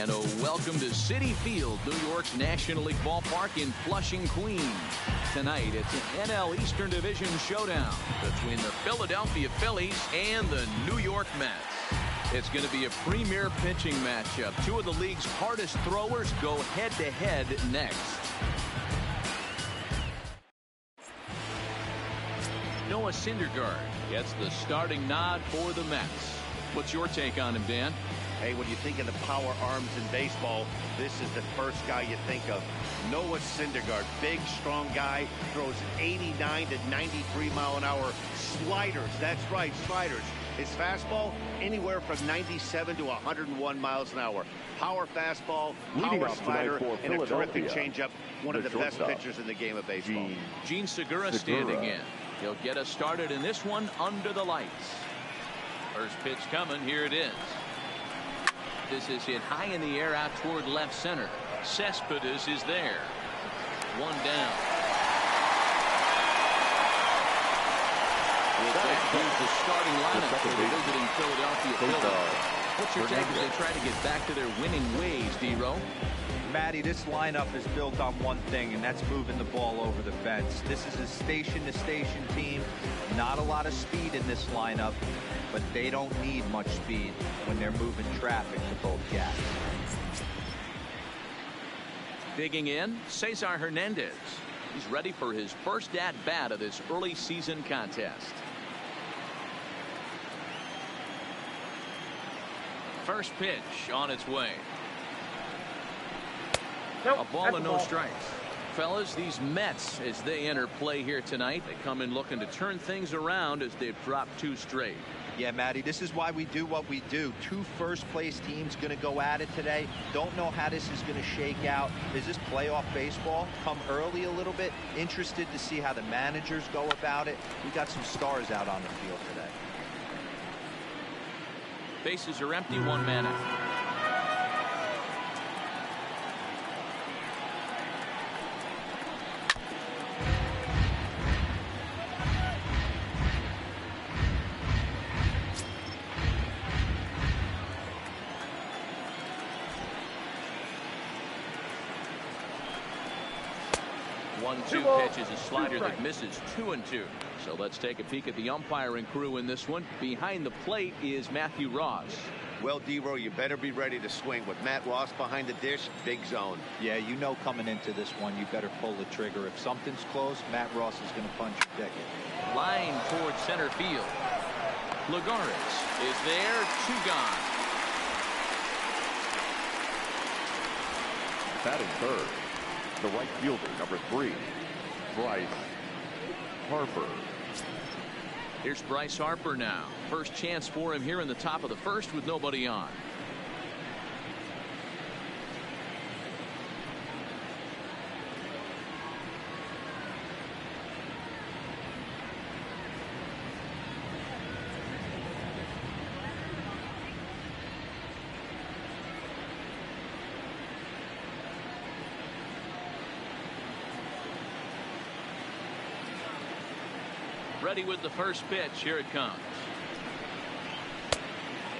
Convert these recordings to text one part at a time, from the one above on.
And a welcome to Citi Field, New York's National League ballpark in Flushing, Queens. Tonight, it's an NL Eastern Division showdown between the Philadelphia Phillies and the New York Mets. It's going to be a premier pitching matchup. Two of the league's hardest throwers go head-to-head next. Noah Syndergaard gets the starting nod for the Mets. What's your take on him, Dan? Hey, when you think of the power arms in baseball, this is the first guy you think of. Noah Syndergaard, big, strong guy, throws 89 to 93 mile an hour sliders. That's right, sliders. His fastball, anywhere from 97 to 101 miles an hour. Power fastball, power slider, and a terrific changeup. One of the best pitchers in the game of baseball. Gene Segura standing in. He'll get us started in this one under the lights. First pitch coming. Here it is. This is hit high in the air out toward left center. Cespedes is there. One down. Here's the starting lineup for the visiting Philadelphia Phillies. What's your take as they try to get back to their winning ways, D-Row? Matty, this lineup is built on one thing, and that's moving the ball over the fence. This is a station-to-station team. Not a lot of speed in this lineup, but they don't need much speed when they're moving traffic to both gaps. Digging in, Cesar Hernandez. He's ready for his first at-bat of this early season contest. First pitch on its way. A ball and no strikes. Fellas, these Mets, as they enter play here tonight, they come in looking to turn things around as they've dropped two straight. Yeah, Matty, this is why we do what we do. Two first-place teams going to go at it today. Don't know how this is going to shake out. Is this playoff baseball? Come early a little bit. Interested to see how the managers go about it. We got some stars out on the field today. Bases are empty, one man out. 1-2 pitch is a slider that misses 2-2. So let's take a peek at the umpiring crew in this one. Behind the plate is Matthew Ross. Well, D-Row, you better be ready to swing. With Matt Ross behind the dish, big zone. Yeah, you know coming into this one, you better pull the trigger. If something's close, Matt Ross is going to punch your ticket. Line towards center field. Lagares is there, two gone. Batting third, the right fielder, number 3, Bryce Harper. Here's Bryce Harper now. First chance for him here in the top of the first with nobody on. Ready with the first pitch. Here it comes.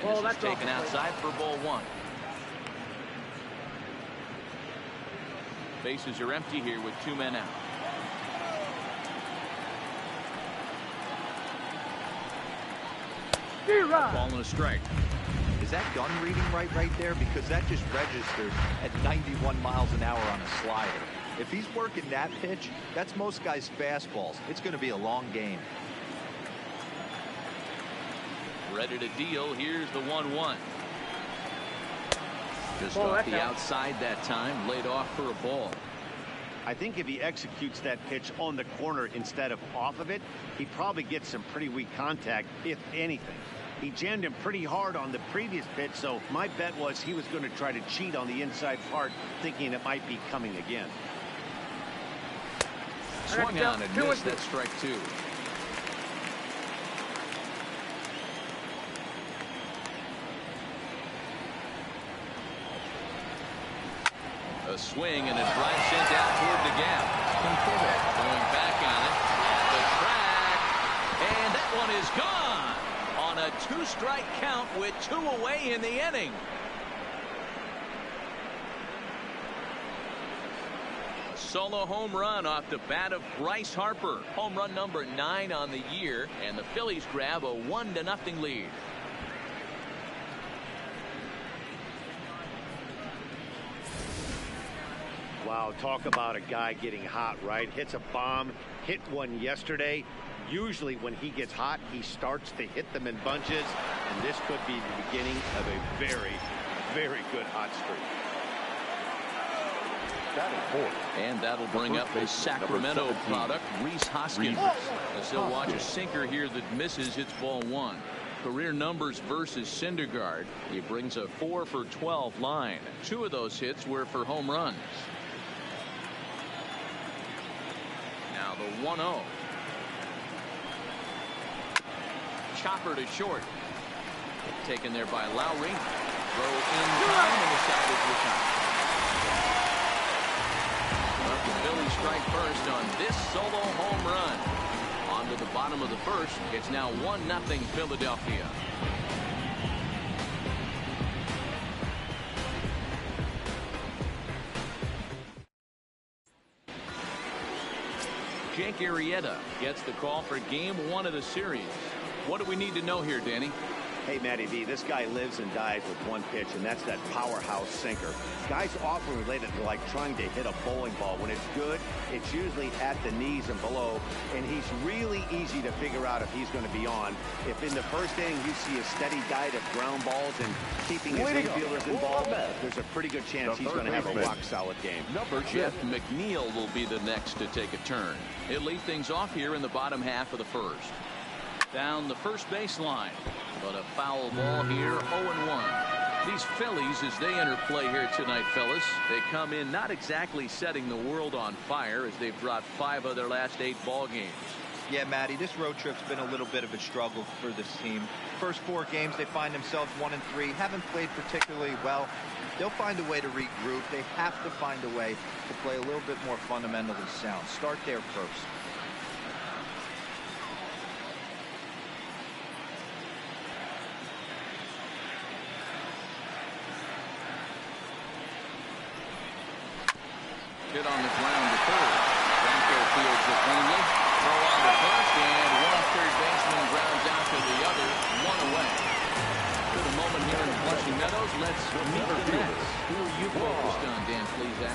Well, this is taken outside for ball one. Bases are empty here with two men out. Ball and a strike. Is that gun reading right there? Because that just registered at 91 miles an hour on a slider. If he's working that pitch, that's most guys' fastballs. It's going to be a long game. Ready to deal. Here's the 1-1. Just off the outside that time. Laid off for a ball. I think if he executes that pitch on the corner instead of off of it, he probably gets some pretty weak contact, if anything. He jammed him pretty hard on the previous pitch, so my bet was he was going to try to cheat on the inside part, thinking it might be coming again. Swung on and missed that strike two. A swing and it drives sent out toward the gap. Going back on it at the track, and that one is gone on a two-strike count with two away in the inning. solo home run off the bat of Bryce Harper. Home run number 9 on the year, and the Phillies grab a 1-0 lead. Wow, talk about a guy getting hot, right? Hits a bomb, hit one yesterday. Usually when he gets hot, he starts to hit them in bunches, and this could be the beginning of a very, very good hot streak. And that'll bring up the Sacramento product, Rhys Hoskins. As they'll watch a sinker here that misses, hits ball 1. Career numbers versus Syndergaard. He brings a 4 for 12 line. 2 of those hits were for home runs. Now the 1-0. Chopper to short. Taken there by Lowry. Throw in time, and the side is retired. Well, the Phillies strike first on this solo home run. On to the bottom of the first. It's now 1-0 Philadelphia. Jake Arrieta gets the call for game 1 of the series. What do we need to know here, Danny? Hey, Matty V, this guy lives and dies with one pitch, and that's that powerhouse sinker. Guys often relate it to like trying to hit a bowling ball. When it's good, it's usually at the knees and below, and he's really easy to figure out if he's going to be on. If in the first inning you see a steady diet of ground balls and keeping his infielders involved, there's a pretty good chance he's going to have a rock-solid game. Jeff McNeil will be the next to take a turn. He'll lead things off here in the bottom half of the first. Down the first baseline, but a foul ball here, 0-1. These Phillies, as they enter play here tonight, fellas, they come in not exactly setting the world on fire, as they've dropped 5 of their last 8 ball games. Yeah, Matty, this road trip's been a little bit of a struggle for this team. First 4 games, they find themselves 1-3, haven't played particularly well. They'll find a way to regroup. They have to find a way to play a little bit more fundamentally sound. Start there first. Hit on the ground to third. Franco fields it cleanly. Throw on to first, and one third baseman grounds out to the other. 1 away. Good a moment here in Flushing Meadows. Let's meet the Mets. Who are you focused on, Dan Plesac?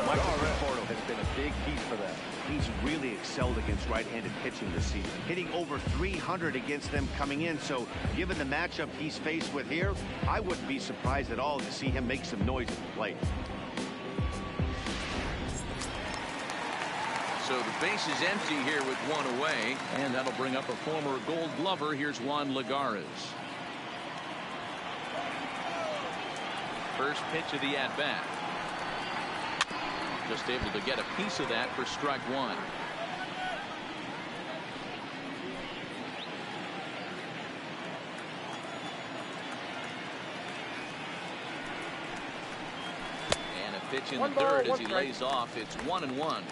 Michael Conforto has been a big piece for them. He's really excelled against right-handed pitching this season, hitting over 300 against them coming in. So given the matchup he's faced with here, I wouldn't be surprised at all to see him make some noise at the plate. So the base is empty here with 1 away, and that'll bring up a former Gold Glover. Here's Juan Lagares. First pitch of the at-bat. Just able to get a piece of that for strike 1. And a pitch in the third as he lays off. It's 1-1.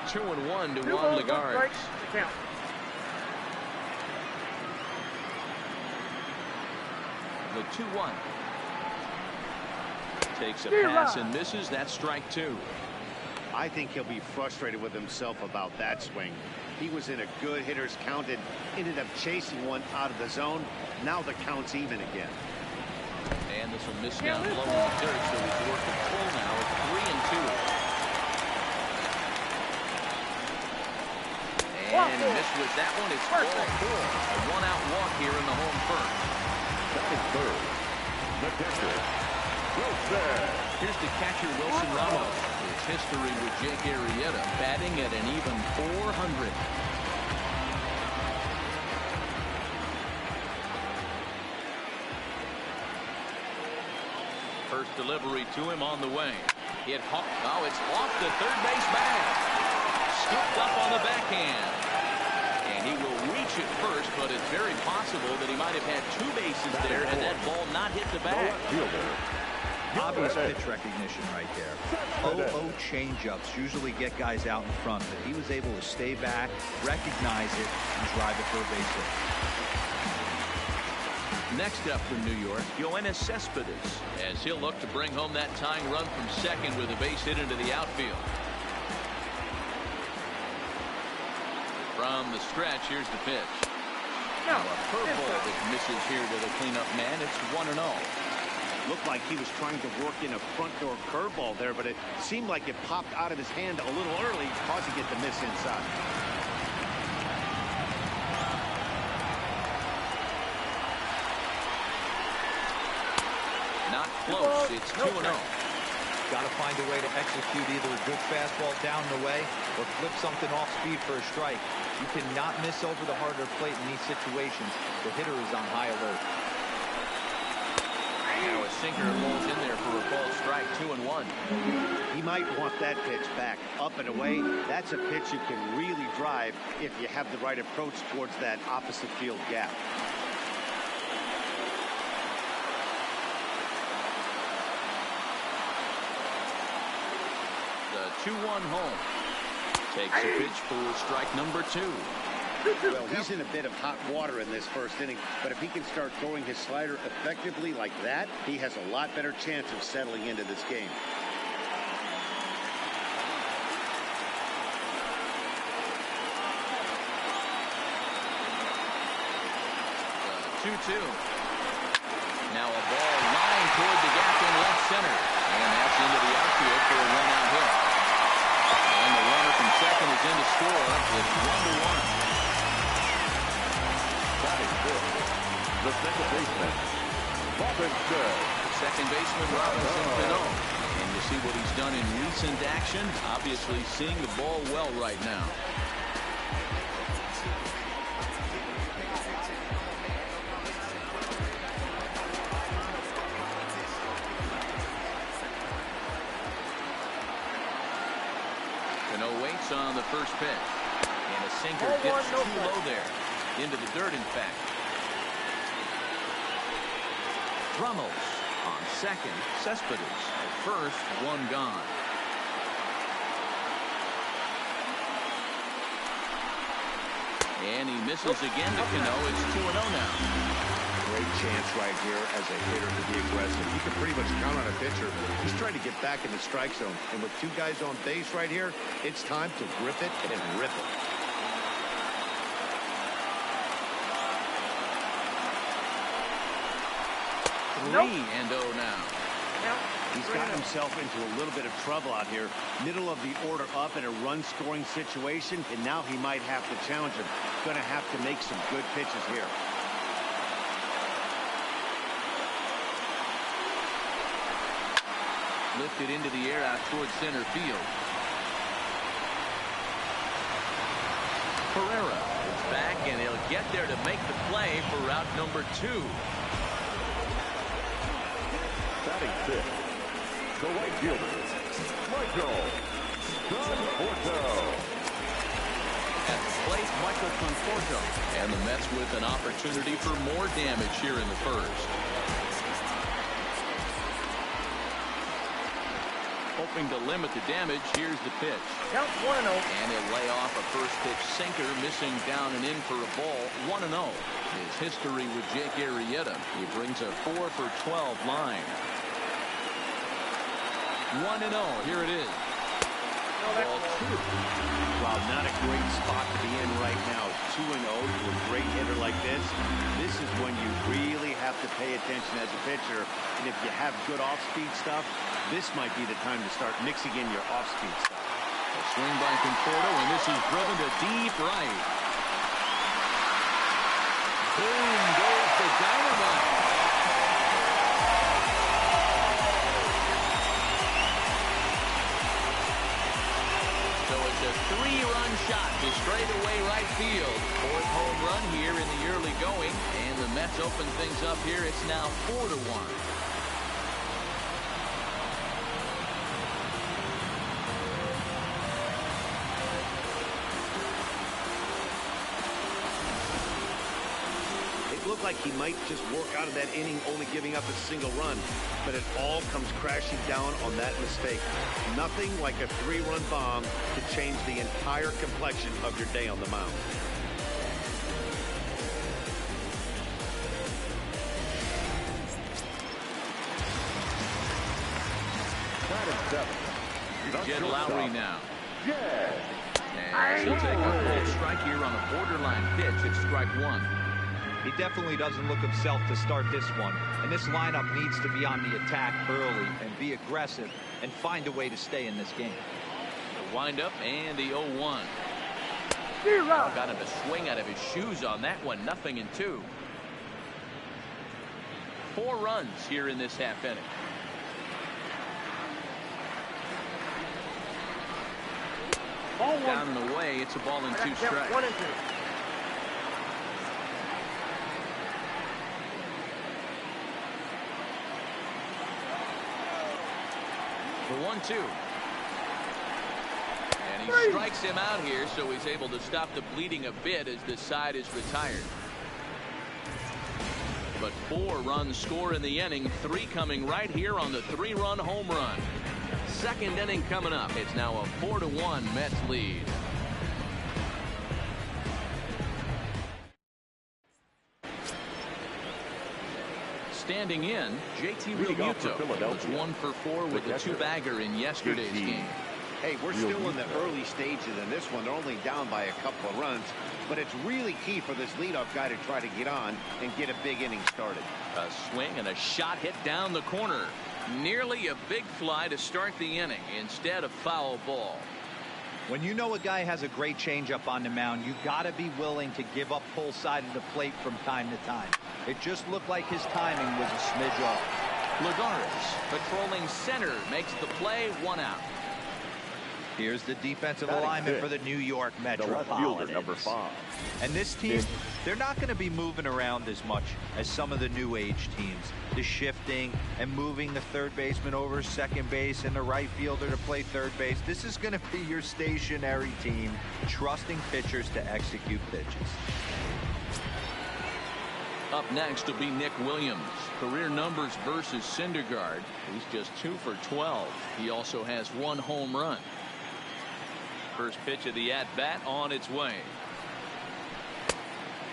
2-1 to Juan Lagares. The 2-1. Takes a pass and misses. That's strike 2. I think he'll be frustrated with himself about that swing. He was in a good hitter's count and ended up chasing one out of the zone. Now the count's even again. And this will miss down low in the dirt, so he's worked at full now at 3-2. And missed with that one. It's ball 4. A 1-out walk here in the home first. Second, third. The catcher, Wilson. Here's the catcher, Wilson Ramos. His history with Jake Arrieta, batting at an even .400. First delivery to him on the way. Hit Hawk. Oh, it's off the third base bag. Scooped up on the backhand. And he will reach it first, but it's very possible that he might have had 2 bases there and that ball not hit the bag. Obvious pitch recognition right there. 0-0 changeups usually get guys out in front, but he was able to stay back, recognize it, and drive it for a base hit. Next up from New York, Yoenis Cespedes, as he'll look to bring home that tying run from second with a base hit into the outfield. From the stretch, here's the pitch. Now a curveball that misses here with a cleanup man. It's 1-0. Looked like he was trying to work in a front door curveball there, but it seemed like it popped out of his hand a little early, causing it to miss inside. Not close. It's 2-0. Got to find a way to execute either a good fastball down and away or flip something off speed for a strike. You cannot miss over the harder plate in these situations. The hitter is on high alert. Now a sinker rolls in there for a ball strike. 2-1. He might want that pitch back up and away. That's a pitch you can really drive if you have the right approach towards that opposite field gap. The 2-1 home. Takes a pitch for strike number 2. Well, he's in a bit of hot water in this first inning, but if he can start throwing his slider effectively like that, he has a lot better chance of settling into this game. 2-2. Now a ball lined toward the gap in left center, and that's into the outfield for a run-out hit. And the runner from second is in to score. It's 1-1. The second baseman, Robinson. Second baseman Robinson Cano. And you see what he's done in recent action. Obviously seeing the ball well right now. Cano waits on the first pitch. And a sinker dips too low there. Into the dirt, in fact. Ramos on second. Cespedes at first. One gone. And he misses again to Cano. It's 2-0 now. Great chance right here as a hitter to be aggressive. You can pretty much count on a pitcher. He's trying to get back in the strike zone. And with two guys on base right here, it's time to grip it and rip it. Nope. 3-0 now. He's got himself into a little bit of trouble out here. Middle of the order up in a run-scoring situation, and now he might have to challenge him. Going to have to make some good pitches here. Lifted into the air out towards center field. Pereira is back, and he'll get there to make the play for route number 2. Batting fifth, the right fielder, Michael Conforto. At the plate, Michael Conforto. And the Mets with an opportunity for more damage here in the first. Hoping to limit the damage, here's the pitch. Count 1-0. And he'll lay off a first pitch sinker, missing down and in for a ball. 1-0. His history with Jake Arrieta. He brings a 4 for 12 line. 1-0. Here it is. Ball 2. Wow, not a great spot to be in right now. 2-0 to a great hitter like this. This is when you really have to pay attention as a pitcher. And if you have good off-speed stuff, this might be the time to start mixing in your off-speed stuff. A swing by Conforto, and this is driven to deep right. Boom goes the dynamite. So it's a 3-run shot to straightaway right field. 4th home run here in the early going, and the Mets open things up here. It's now 4-1. Looked like he might just work out of that inning, only giving up a single run, but it all comes crashing down on that mistake. Nothing like a 3-run bomb to change the entire complexion of your day on the mound. Batting seventh. Jed Lowry now. Jed. And he'll take a full strike here on a borderline pitch. It's strike one. He definitely doesn't look himself to start this one, and this lineup needs to be on the attack early and be aggressive and find a way to stay in this game. The windup and the 0-1. Got him to swing out of his shoes on that one. 0-2. 4 runs here in this half inning. Down and away. It's a ball and 2 strikes. 1-2. The 1-2. And he strikes him out here, so he's able to stop the bleeding a bit as the side is retired. But 4 runs score in the inning, 3 coming right here on the 3-run home run. Second inning coming up. It's now a 4-1 Mets lead. Standing in, JT Realmuto was 1 for 4 with a 2-bagger in yesterday's game. Hey, we're still in the early stages in this one. They're only down by a couple of runs, but it's really key for this leadoff guy to try to get on and get a big inning started. A swing and a shot hit down the corner. Nearly a big fly to start the inning. Instead, a foul ball. When you know a guy has a great changeup on the mound, you got to be willing to give up pull side of the plate from time to time. It just looked like his timing was a smidge off. Lagares patrolling center makes the play. 1 out. Here's the defensive Batting alignment fifth. for the New York The left Metropolitans. fielder, number 5. And this team, they're not going to be moving around as much as some of the new age teams. The shifting and moving the third baseman over second base and the right fielder to play third base. This is going to be your stationary team, trusting pitchers to execute pitches. Up next will be Nick Williams. Career numbers versus Syndergaard. He's just 2 for 12. He also has 1 home run. First pitch of the at-bat on its way.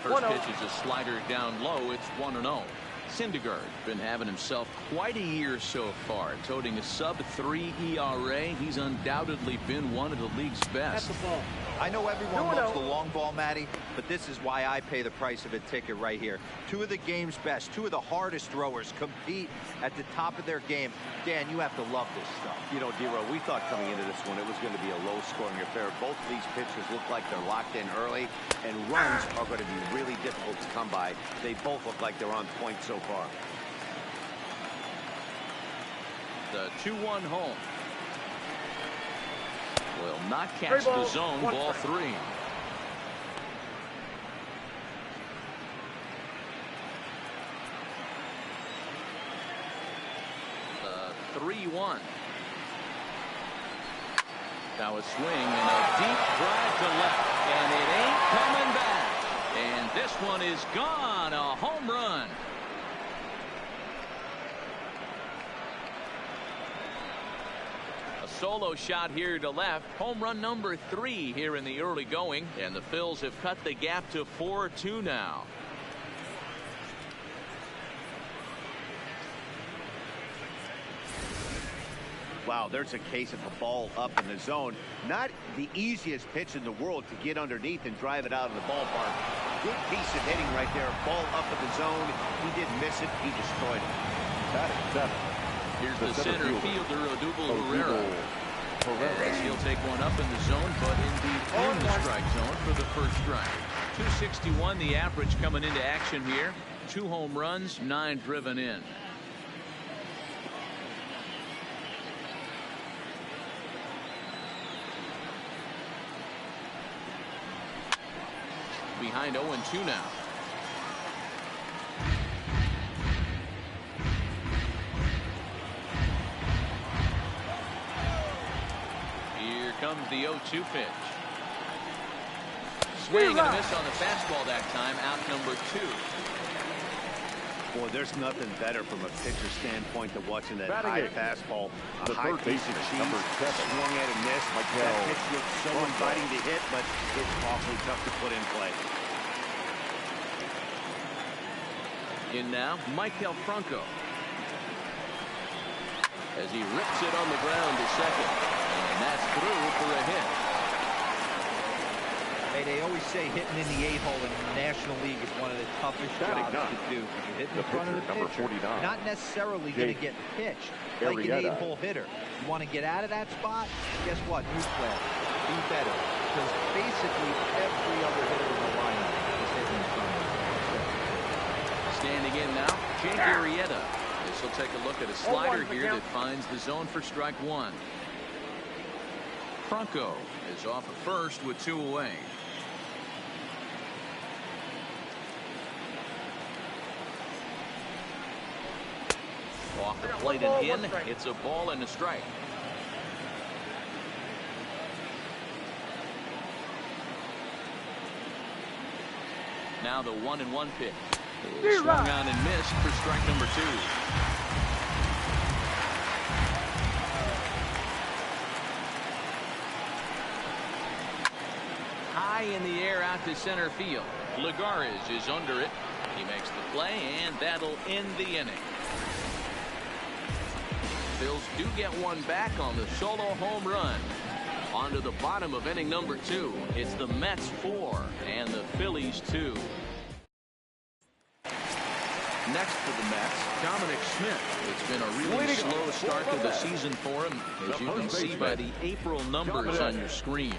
First pitch is a slider down low. It's 1-0. Syndergaard been having himself quite a year so far, toting a sub-3 ERA. He's undoubtedly been one of the league's best. That's the ball. I know everyone loves the long ball, Matty, but this is why I pay the price of a ticket right here. 2 of the game's best, 2 of the hardest throwers compete at the top of their game. Dan, you have to love this stuff. You know, D-Row, we thought coming into this one it was going to be a low-scoring affair. Both of these pitchers look like they're locked in early, and runs are going to be really difficult to come by. They both look like they're on point so far. The 2-1 home. Will not catch the zone. Ball 3. The 3-1. Now a swing and a deep drive to left, and it ain't coming back. And this one is gone. A home run. Solo shot here to left. Home run number 3 here in the early going, and the Phils have cut the gap to 4-2 now. Wow, there's a case of a ball up in the zone. Not the easiest pitch in the world to get underneath and drive it out of the ballpark. Good piece of hitting right there. Ball up in the zone. He didn't miss it. He destroyed it. Batting seventh. Here's the center fielder, Odubel Herrera. As he'll take one up in the zone, but in the strike zone for the first strike. 261 the average coming into action here. 2 home runs, 9 driven in. Behind 0-2 now. Here comes the 0-2 pitch. Swing and a miss on the fastball that time. Out number 2. Boy, there's nothing better from a pitcher standpoint than watching that Batting high eighth. fastball. The A high third piece of baseman, cheese. number 7. Swung at and missed. That pitch looks so inviting to hit, but it's awfully tough to put in play. In now, Maikel Franco. as he rips it on the ground to second. And that's through for a hit. Hey, they always say hitting in the 8-hole in the National League is one of the toughest jobs to do. You hit in the front of the pitcher, not necessarily going to get pitched like an 8-hole hitter. You want to get out of that spot? Guess what? Newsflash. Be better. Because basically every other hitter in the lineup is hitting in front of him. Standing in now, Jake Arrieta. This will take a look at a slider here that finds the zone for strike one. Franco is off at first with 2 away. Off the plate and in. It's a ball and a strike. Now the 1-1 pitch. Swung on and missed for strike number 2. High in the air out to center field. Lagares is under it. He makes the play, and that'll end the inning. Phils do get one back on the solo home run. On to the bottom of inning number 2. It's the Mets 4 and the Phillies 2. Next for the Mets, Dominic Smith. It's been a really slow start to the season for him, as you can see by the April numbers on your screen.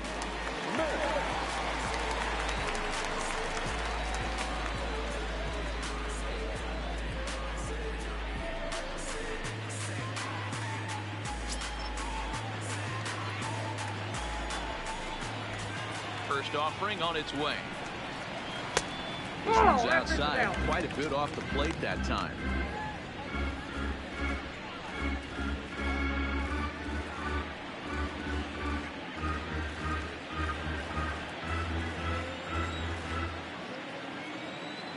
First offering on its way. This one's outside, quite a bit off the plate that time.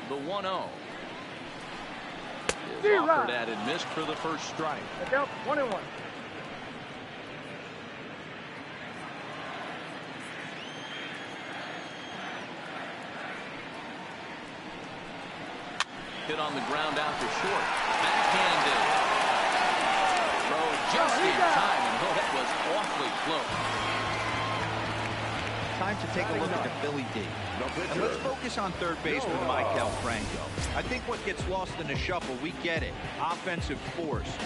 The 1-0 is offered at and missed for the first strike. 1-1. Hit on the ground out to short. Backhanded. Throw just in time, and that was awfully close. Time to take a look at the Philly D. And let's focus on third baseman Maikel Franco. I think what gets lost in the shuffle, we get it. Offensive force.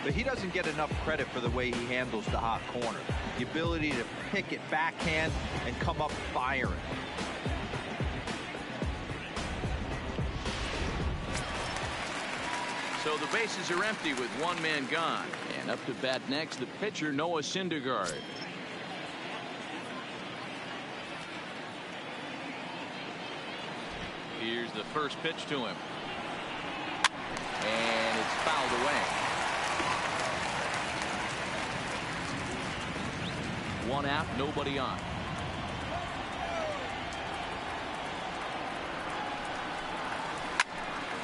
But he doesn't get enough credit for the way he handles the hot corner. The ability to pick it backhand and come up firing. So the bases are empty with one man gone. And up to bat next, the pitcher, Noah Syndergaard. Here's the first pitch to him. And it's fouled away. 1 out, nobody on.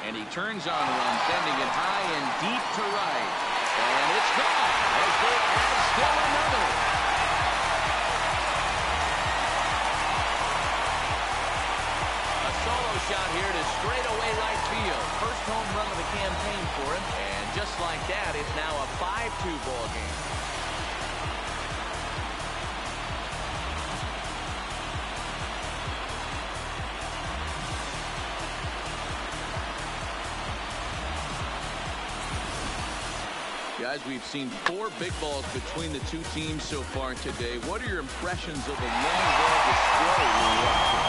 And he turns on a run, sending it high and deep to right. And it's gone as they add still another. A solo shot here to straightaway right field. First home run of the campaign for him. And just like that, it's now a 5-2 ball game. Guys, we've seen 4 big balls between the two teams so far today. What are your impressions of the long ball display we're watching?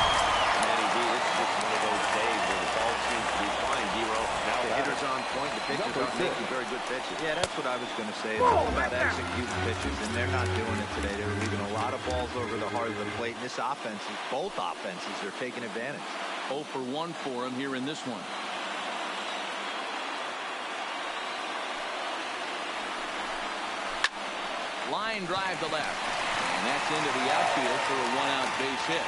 Manny B, this is just one of those days where the ball seems to be flying, D-Row. Now the hitter's on point, the pitchers are making very good pitches. Yeah, that's what I was going to say. It's all about executing pitches, and they're not doing it today. They're leaving a lot of balls over the heart of the plate, and this offense, both offenses, are taking advantage. 0 for 1 for him here in this one. Line drive to left. And that's into the outfield for a 1-out base hit.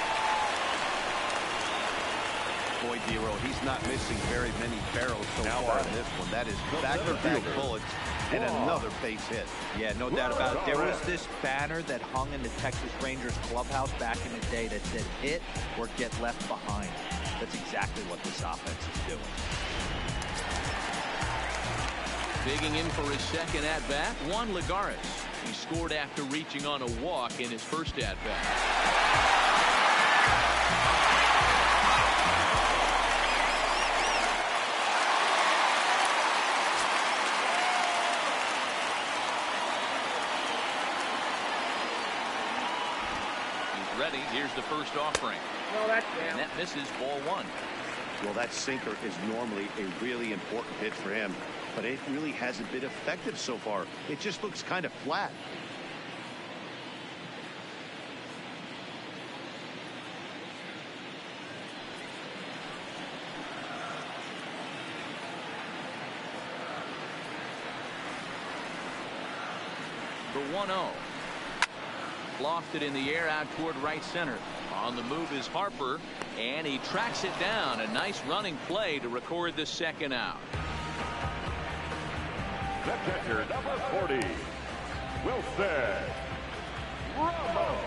Boy, D-Row, he's not missing very many barrels so far in this one. That is back-to-back bullets and another base hit. Yeah, no doubt about it. There was this banner that hung in the Texas Rangers clubhouse back in the day that said hit or get left behind. That's exactly what this offense is doing. Digging in for his second at-bat, Juan Lagares. He scored after reaching on a walk in his first at-bat. He's ready. Here's the first offering. No, that's and that misses, ball one. Well, that sinker is normally a really important pitch for him, but it really hasn't been effective so far. It just looks kind of flat. The 1-0. Lofted in the air out toward right center. On the move is Harper, and he tracks it down. A nice running play to record the second out. The catcher, number 40, Wilson Ramos.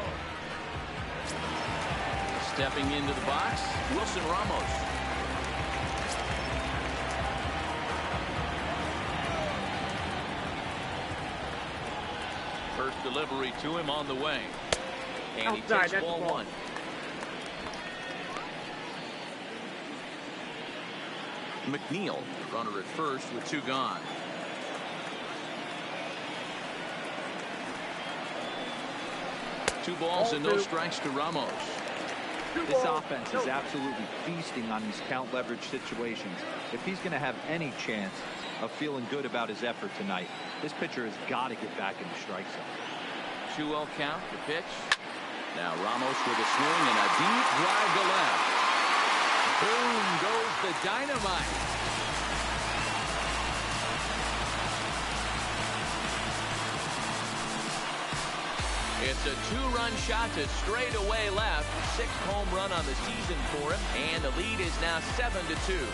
Stepping into the box, Wilson Ramos. First delivery to him on the way. And he takes ball one. McNeil, runner at first with two gone. Two balls and no strikes to Ramos. This offense is absolutely feasting on these count leverage situations. If he's going to have any chance of feeling good about his effort tonight, this pitcher has got to get back in the strike zone. 2-0 count, the pitch. Now Ramos with a swing and a deep drive to left. Boom goes the dynamite. It's a two-run shot to straightaway left. Sixth home run on the season for him, and the lead is now 7-2.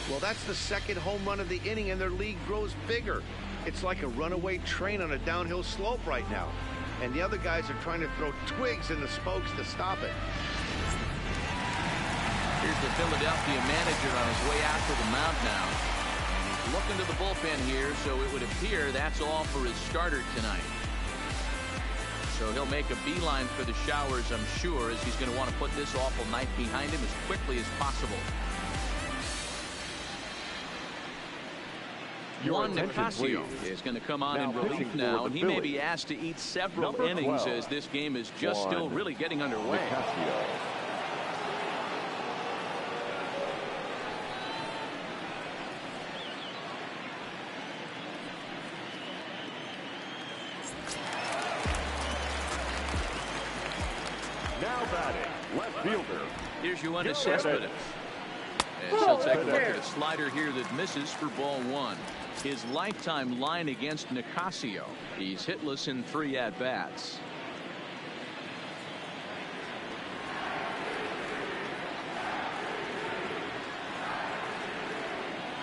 Well, that's the second home run of the inning, and their lead grows bigger. It's like a runaway train on a downhill slope right now. And the other guys are trying to throw twigs in the spokes to stop it. Here's the Philadelphia manager on his way out to the mound now. And he's looking to the bullpen here, so it would appear that's all for his starter tonight. So he'll make a beeline for the showers, I'm sure, as he's going to want to put this awful night behind him as quickly as possible. Juan Nicasio is going to come on in relief now, and he may be asked to eat several innings 12, as this game is just still really getting underway. Now batting, left fielder. Here's Yoenis Cespedes. And he'll take a look at a slider here that misses for ball one. His lifetime line against Nicasio. He's hitless in 3 at-bats.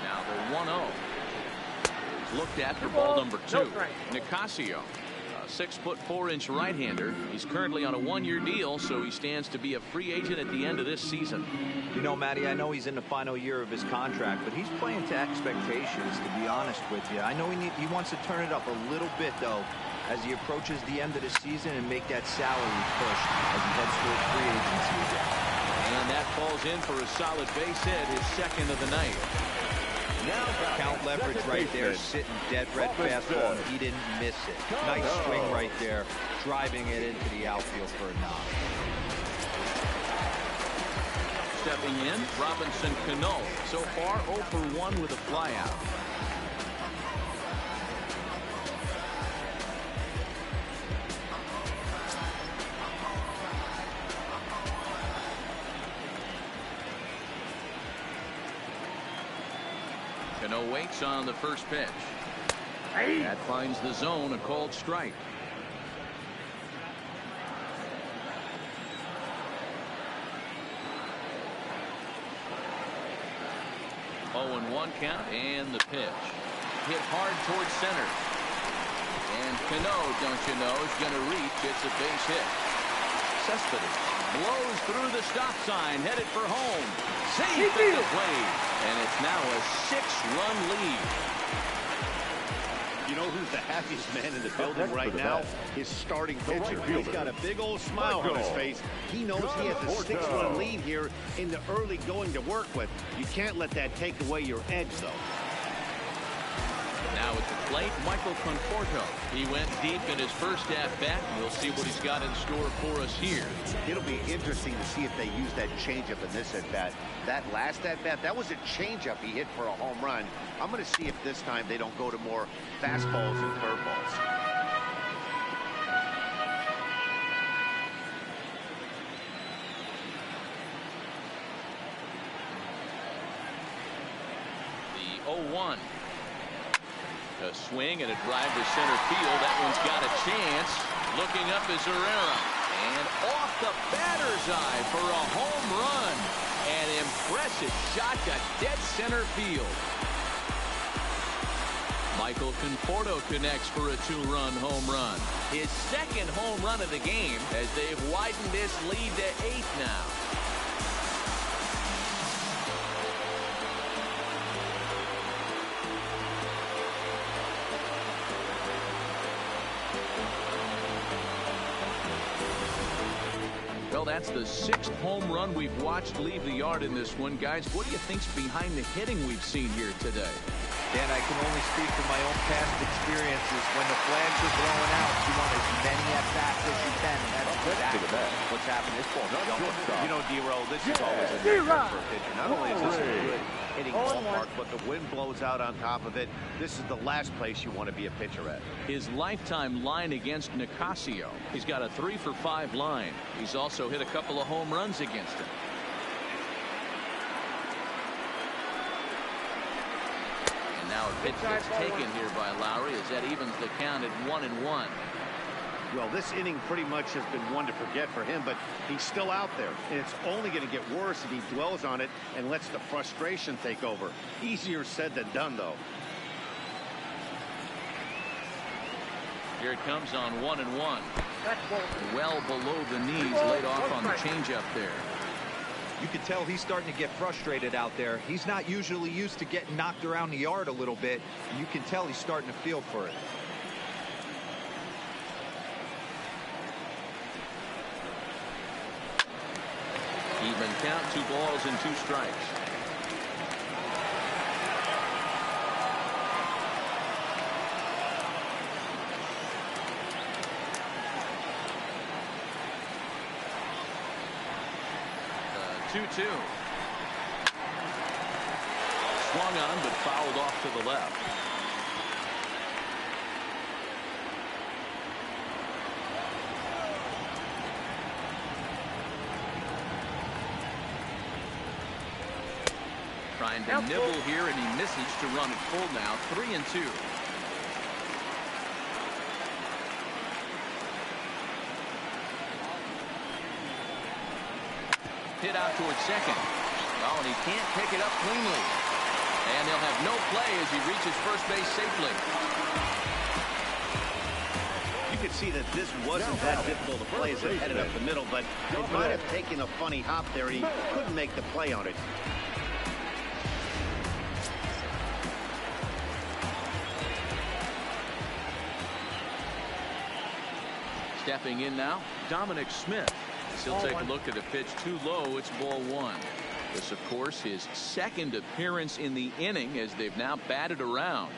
Now the 1-0 is looked at for ball number 2. Nicasio, a 6'4" right-hander. He's currently on a 1-year deal, so he stands to be a free agent at the end of this season. You know, Matty, I know he's in the final year of his contract, but he's playing to expectations, to be honest with you. I know he wants to turn it up a little bit, though, as he approaches the end of the season and make that salary push as he heads towards free agency again. And that falls in for a solid base hit, his second of the night. Now count leverage right there, sitting dead red fastball, and he didn't miss it. Nice swing right there, driving it into the outfield for a knock. Stepping in, Robinson Cano. So far, 0 for 1 with a flyout. Cano waits on the first pitch. That finds the zone, a called strike. 0-1 count, and the pitch. hit hard towards center. And Cano, don't you know, is going to reach. It's a base hit. Cespedes blows through the stop sign, headed for home. Safe at the plate. And it's now a 6-run lead. You know who's the happiest man in the building right now? His starting pitcher. He's got a big old smile on his face. He knows he has a 6-run lead here in the early going to work with. You can't let that take away your edge, though. Now at the plate, Michael Conforto. He went deep in his first at-bat. We'll see what he's got in store for us here. It'll be interesting to see if they use that changeup in this at-bat. That last at-bat, that was a changeup he hit for a home run. I'm going to see if this time they don't go to more fastballs and curveballs. The 0-1. A swing and a drive to center field. That one's got a chance. Looking up is Herrera. And off the batter's eye for a home run. An impressive shot to dead center field. Michael Conforto connects for a 2-run home run. His second home run of the game as they've widened this lead to 8 now. Well, that's the 6th home run we've watched leave the yard in this one. Guys, what do you think's behind the hitting we've seen here today? Dan, I can only speak from my own past experiences. When the flags are blowing out, you want as many at-bats as you can. And that's exactly what's happened this ball. You know, D-Row, this is always a good for a pitcher. Not only is this a good hitting ballpark, but the wind blows out on top of it. This is the last place you want to be a pitcher at. His lifetime line against Nicasio. He's got a 3-for-5 line. He's also hit a couple of home runs against him. And now a pitch that's taken here by Lowry as that evens the count at 1-1. Well, this inning pretty much has been one to forget for him, but he's still out there. And it's only going to get worse if he dwells on it and lets the frustration take over. Easier said than done, though. Here it comes on 1-1. Well below the knees, laid off on the changeup there. You can tell he's starting to get frustrated out there. He's not usually used to getting knocked around the yard a little bit. You can tell he's starting to feel for it. Even count, 2 balls and 2 strikes. The 2-2. Swung on but fouled off to the left. Trying to nibble here, and he misses to run it full now. 3-2. Hit out towards second. Oh, and he can't pick it up cleanly. And he'll have no play as he reaches first base safely. You could see that this wasn't that difficult to play as it headed up the middle, but it might have taken a funny hop there, and he couldn't make the play on it. Stepping in now, Dominic Smith. He'll take a look at a pitch too low. It's ball 1. This, of course, his second appearance in the inning as they've now batted around.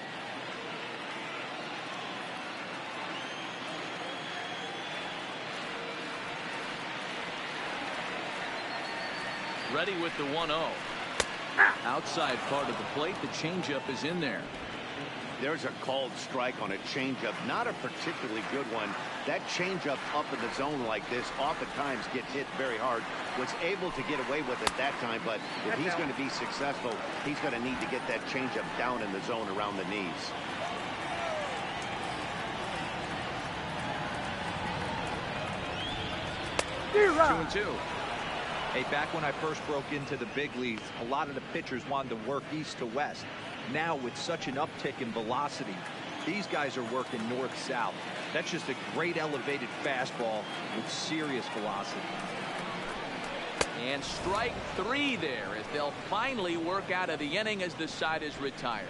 Ready with the 1-0. Outside part of the plate, the changeup is in there. There's a called strike on a changeup, not a particularly good one. That changeup up in the zone like this oftentimes gets hit very hard. Was able to get away with it that time, but if he's going to be successful, he's going to need to get that changeup down in the zone around the knees. Two. Hey, back when I first broke into the big leagues, a lot of the pitchers wanted to work east to west. Now with such an uptick in velocity, these guys are working north-south. That's just a great elevated fastball with serious velocity. And strike 3 there as they'll finally work out of the inning as the side is retired.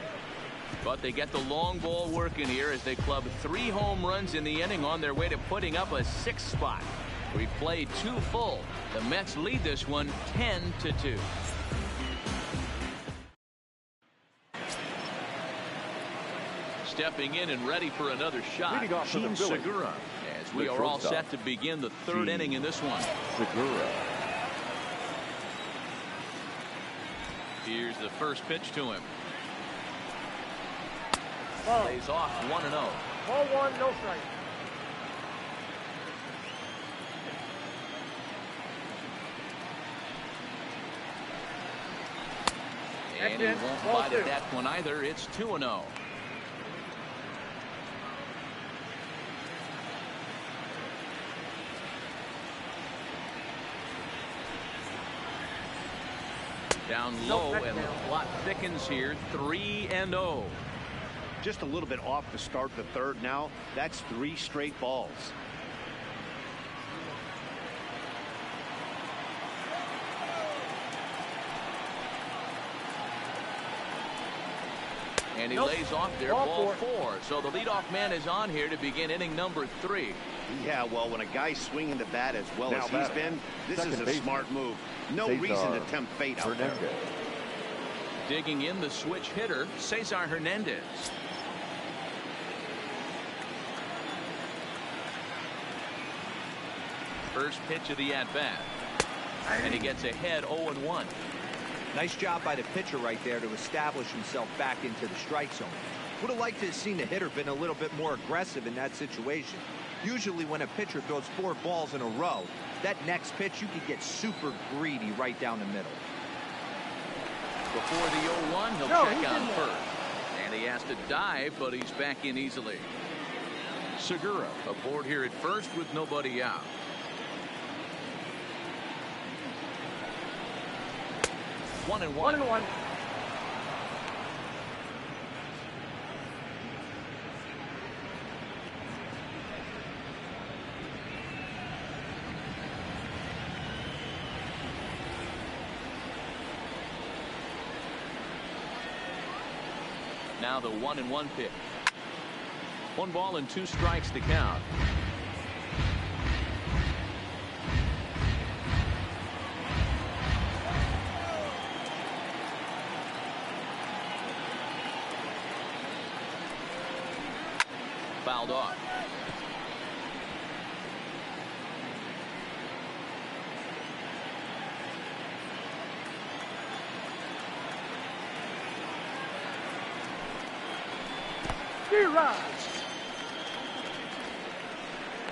But they get the long ball working here as they club 3 home runs in the inning on their way to putting up a 6th spot. We've played 2 full. The Mets lead this one 10-2. Stepping in and ready for another shot, Gene Segura, as we are all set to begin the 3rd inning in this one. Segura. Here's the first pitch to him. Ball. Lays off 1-0. Ball 1, no strike. And he won't bite at that one either. It's 2-0. Down low, and the plot thickens here. 3-0. Just a little bit off to start the 3rd now. That's 3 straight balls. And he lays off there. Ball 4. So the leadoff man is on here to begin inning number 3. Yeah, well, when a guy's swinging the bat as well as he's been, this is a smart move. No reason to tempt fate out there. Digging in the switch hitter, Cesar Hernandez. First pitch of the at-bat. And he gets ahead 0-1. Nice job by the pitcher right there to establish himself back into the strike zone. Would have liked to have seen the hitter been a little bit more aggressive in that situation. Usually when a pitcher throws 4 balls in a row, that next pitch you could get super greedy right down the middle. Before the 0-1, he'll check on first. And he has to dive, but he's back in easily. Segura aboard here at first with nobody out. 1-1. 1-1. Now the 1-1 pitch. 1 ball and 2 strikes to count. Fouled off.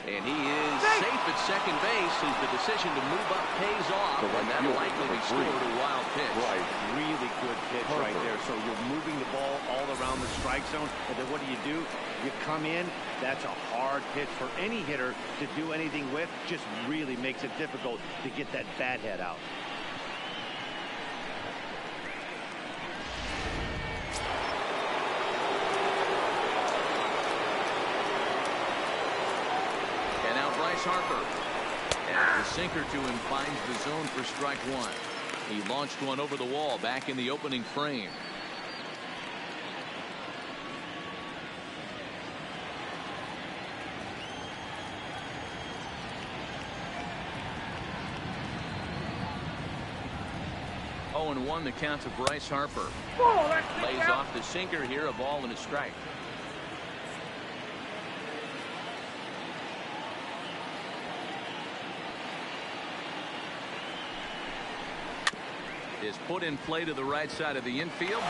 And he is safe at second base as the decision to move up pays off, and that likely be scored a wild pitch. Right, really good pitch right there. So you're moving the ball all around the strike zone, and then what do? You come in. That's a hard pitch for any hitter to do anything with. Just really makes it difficult to get that bat head out. Harper. And the sinker to him finds the zone for strike 1. He launched one over the wall back in the opening frame. Oh, and 1 the count to Bryce Harper. Lays off the sinker here, a ball and a strike. Is put in play to the right side of the infield.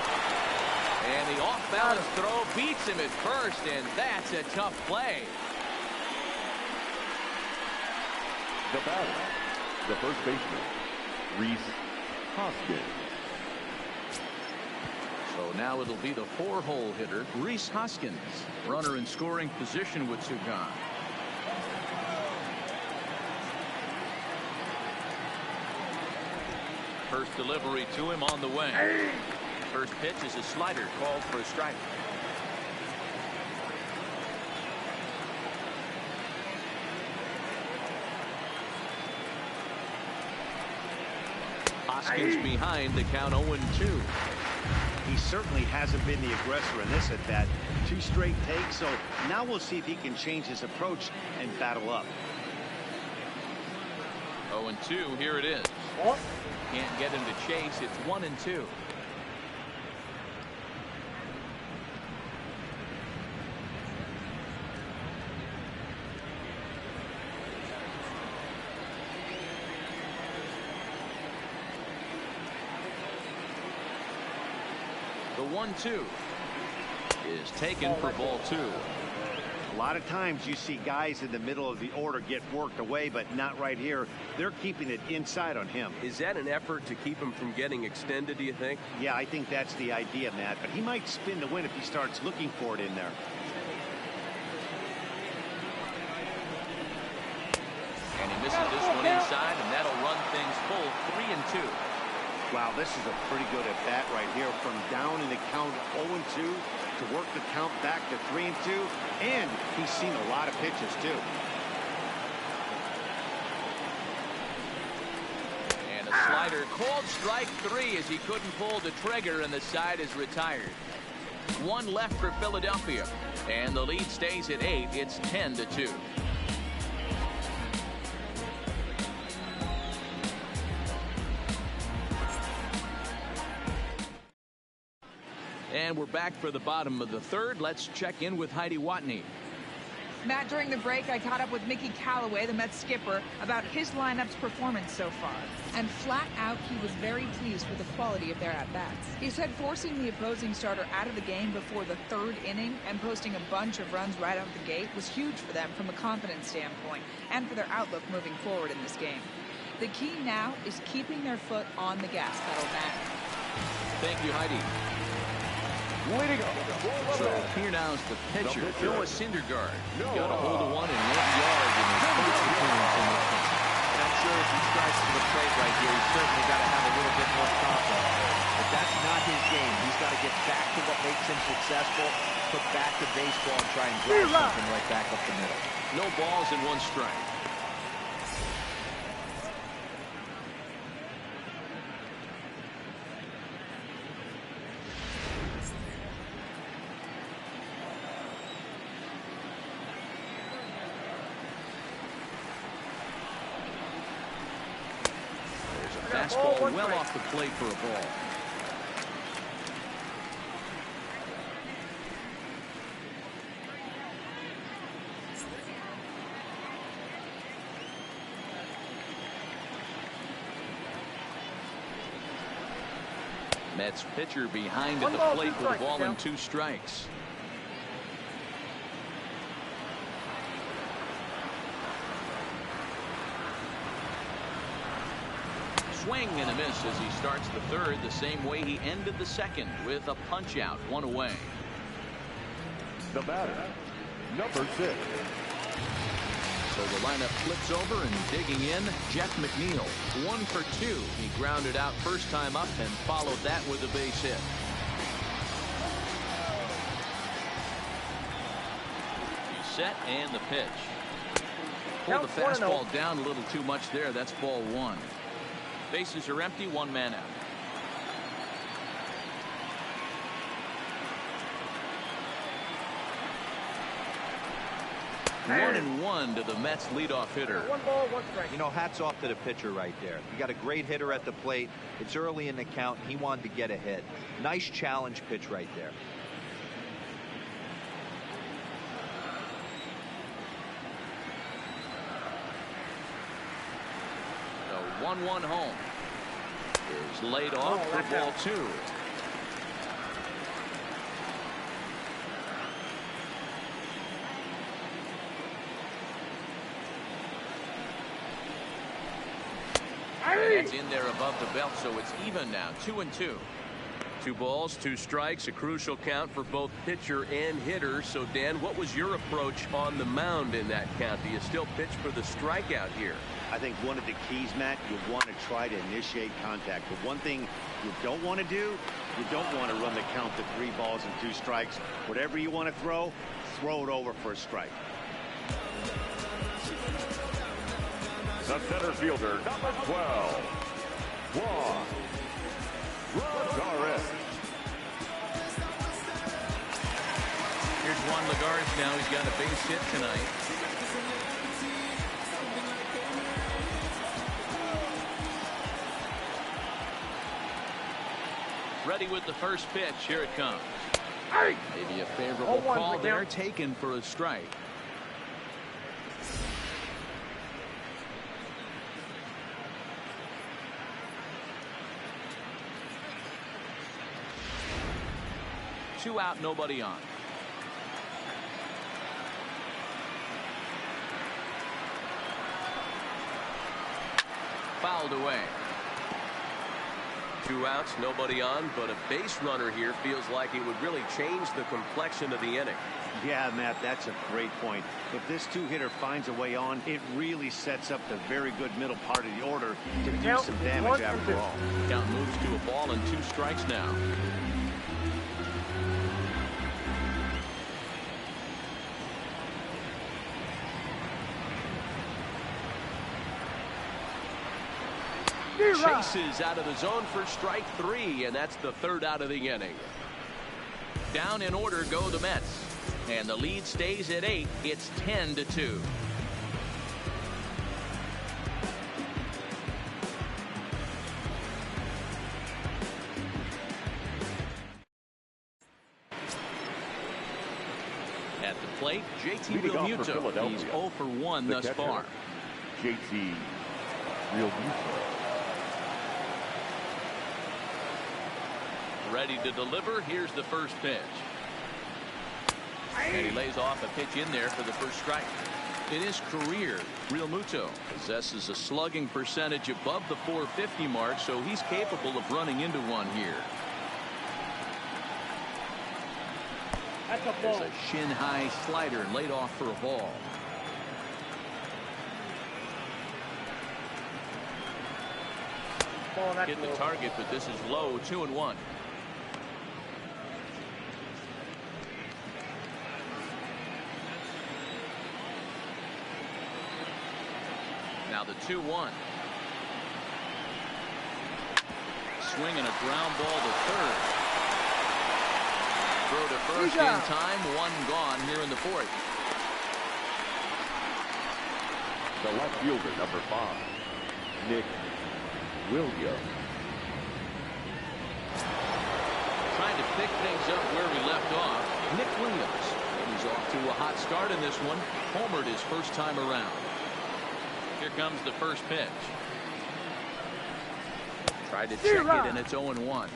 And the off-balance throw beats him at first, and that's a tough play. The batter, the first baseman, Rhys Hoskins. So now it'll be the 4-hole hitter, Rhys Hoskins. Runner in scoring position with Sugan. First delivery to him on the way. First pitch is a slider called for a strike. Hoskins behind, the count 0-2. He certainly hasn't been the aggressor in this at bat. 2 straight takes, so now we'll see if he can change his approach and battle up. 0-2, here it is. Can't get him to chase. It's 1-2. The 1-2 is taken for ball 2. A lot of times you see guys in the middle of the order get worked away, but not right here. They're keeping it inside on him. Is that an effort to keep him from getting extended, do you think? Yeah, I think that's the idea, Matt. But he might spin to win if he starts looking for it in there. And he misses this one inside, and that'll run things full 3-2. Wow, this is a pretty good at bat right here. From down in the count 0-2 to work the count back to 3-2. And he's seen a lot of pitches, too. And a slider called strike 3 as he couldn't pull the trigger, and the side is retired. 1 left for Philadelphia, and the lead stays at 8. It's 10-2. And we're back for the bottom of the third. Let's check in with Heidi Watney. Matt, during the break, I caught up with Mickey Callaway, the Mets skipper, about his lineup's performance so far. And flat out, he was very pleased with the quality of their at-bats. He said forcing the opposing starter out of the game before the 3rd inning and posting a bunch of runs right out the gate was huge for them from a confidence standpoint and for their outlook moving forward in this game. The key now is keeping their foot on the gas pedal, Matt. Thank you, Heidi. So here now is the pitcher, Noah Syndergaard. Got a hold of one and 1 yard in his first appearance in this one. And I'm sure if he strives to the plate right here, he's certainly got to have a little bit more confidence. But that's not his game. He's got to get back to what makes him successful, put back to baseball, and try and drive something right back up the middle. No balls and 1 strike. Fastball well off the plate for a ball. Mets pitcher behind at the plate for the ball and 2 strikes. Swing and a miss as he starts the 3rd the same way he ended the 2nd with a punch out, 1 away. The batter, number 6. So the lineup flips over and digging in, Jeff McNeil, 1 for 2. He grounded out first time up and followed that with a base hit. He's set and the pitch. Pulled the fastball down a little too much there. That's ball 1. Bases are empty, 1 man out. Hey. 1-1 to the Mets leadoff hitter. 1 ball, 1 strike. You know, hats off to the pitcher right there. You got a great hitter at the plate. It's early in the count. He wanted to get ahead. Nice challenge pitch right there. The 1-1 home is laid off for ball 2. It's in there above the belt, so it's even now, 2-2. 2 balls, 2 strikes, a crucial count for both pitcher and hitter. So, Dan, what was your approach on the mound in that count? Do you still pitch for the strikeout here? I think one of the keys, Matt, you want to try to initiate contact. But one thing you don't want to do, you don't want to run the count to 3 balls and 2 strikes. Whatever you want to throw it over for a strike. The center fielder, number 12, Juan Lagares. Here's Juan Lagares now. He's got a base hit tonight. Ready with the first pitch. Here it comes. Maybe a favorable call there, taken for a strike. Two out, nobody on. Fouled away. 2 outs, nobody on, but a base runner here feels like it would really change the complexion of the inning. Yeah, Matt, that's a great point. If this 2-hitter finds a way on, it really sets up the very good middle part of the order to do some damage after all. Count moves to a ball and 2 strikes now. Chases out of the zone for strike 3, and that's the 3rd out of the inning. Down in order go the Mets, and the lead stays at 8. It's 10-2. At the plate, JT Realmuto. He's 0 for 1 thus far. JT Realmuto. Ready to deliver. Here's the first pitch. And he lays off a pitch in there for the first strike. In his career, Realmuto possesses a slugging percentage above the .450 mark, so he's capable of running into one here. There's a shin-high slider laid off for a ball. Hit the target, but this is low. 2-1. Now the 2-1. Swing and a ground ball to third. Throw to first in time. 1 gone here in the 4th. The left fielder, number 5, Nick Williams. Trying to pick things up where we left off. Nick Williams. He's off to a hot start in this one. Homered his first time around. Here comes the first pitch. Tried to check it, and it's 0-1.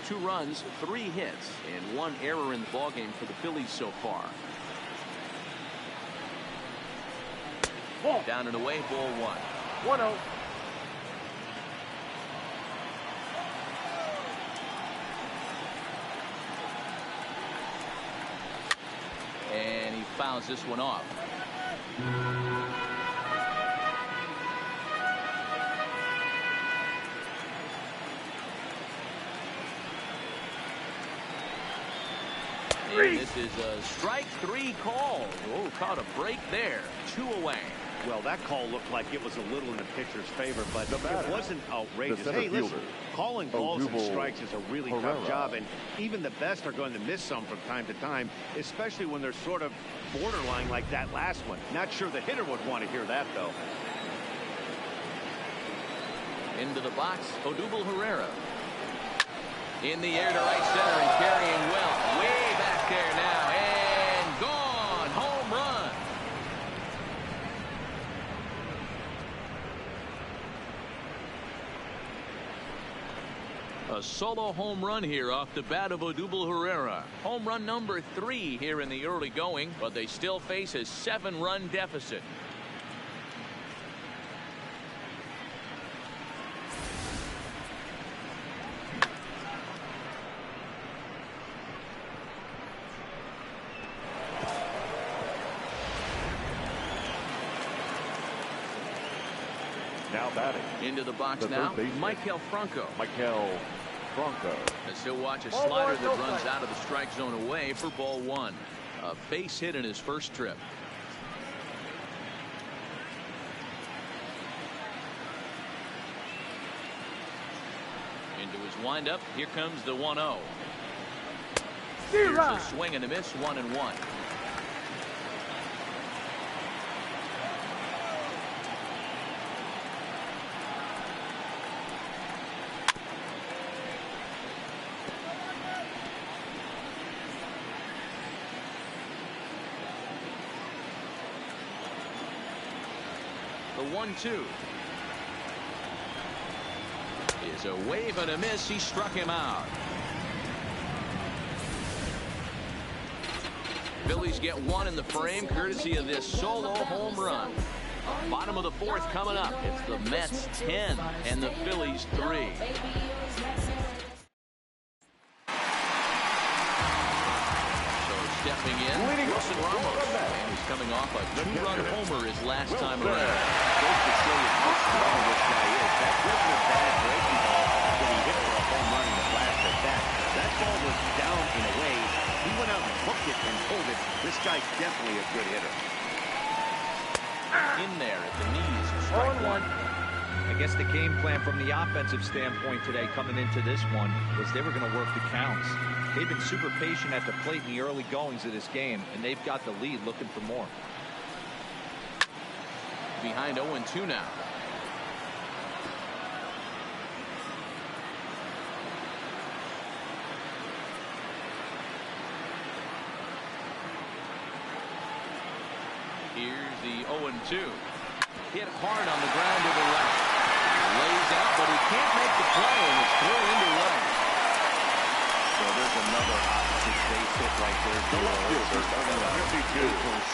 Two runs, 3 hits, and 1 error in the ballgame for the Phillies so far. Down and away, ball 1. 1-0. And he fouls this one off. And this is a strike 3 call. Oh, caught a break there. 2 away. Well, that call looked like it was a little in the pitcher's favor, but it wasn't outrageous. Hey, listen, calling balls and strikes is a really tough job, and even the best are going to miss some from time to time, especially when they're sort of borderline like that last one. Not sure the hitter would want to hear that, though. Into the box, Odubel Herrera. In the air to right center and carrying well. Way back there now, and gone. Home run. A solo home run here off the bat of Odubel Herrera. Home run number 3 here in the early going, but they still face a 7-run deficit. Now batting. Into the box The now, third baseman. Michael Franco. Michael Franco. As he'll watch a Ball slider one, that no runs strike. out of the strike zone away for ball one. A base hit in his first trip. Into his windup. Here comes the 1-0. Here's a swing and a miss, 1-1. The 1-2 is a wave and a miss. He struck him out. Phillies get one in the frame courtesy of this solo home run. Bottom of the fourth coming up. It's the Mets 10 and the Phillies 3. Stepping in, Wilson Ramos, and he's coming off a two-run homer his last time around. Goes to show you how strong this guy is. That wasn't a bad breaking ball that he hit for a home run in the last at bat. That ball was down in a way. He went out and hooked it and pulled it. This guy's definitely a good hitter. In there at the knees, strike one. I guess the game plan from the offensive standpoint today coming into this one was they were going to work the counts. They've been super patient at the plate in the early goings of this game, and they've got the lead looking for more. Behind 0-2 now. Here's the 0-2. Hit hard on the ground to the right. Lays out, but he can't make the play, and it's thrown into right. So there's another opposite base hit right there.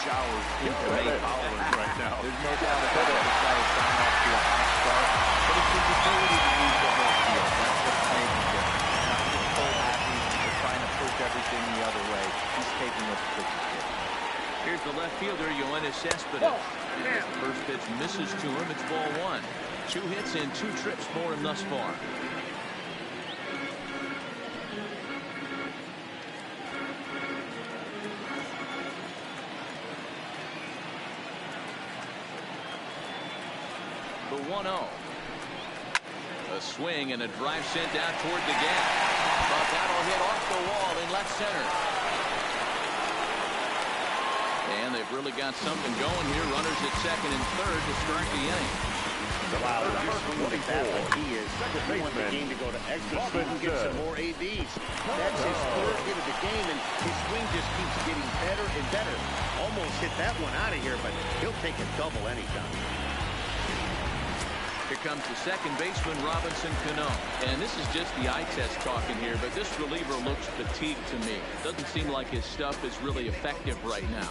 Showers into May Powers right now. There's no doubt about it. This guy has gone off to a hot start, but it's his ability to use the whole field. That's what's made the difference. Not just full happy. They're trying to push everything the other way. He's taking what the pitch is getting. Here's the left fielder, Yoenis Cespedes. The first pitch misses to him. It's ball one. 2 hits and 2 trips for him thus far. The 1-0. A swing and a drive sent out toward the gap. But that'll hit off the wall in left center. And they've really got something going here. Runners at second and third to start the inning. Wow, look at that like he is. He wants the game to go to extra so he can get some more ABs. That's his third hit of the game, and his swing just keeps getting better and better. Almost hit that one out of here, but he'll take a double anytime. Here comes the second baseman, Robinson Cano. And this is just the eye test talking here, but this reliever looks fatigued to me. Doesn't seem like his stuff is really effective right now.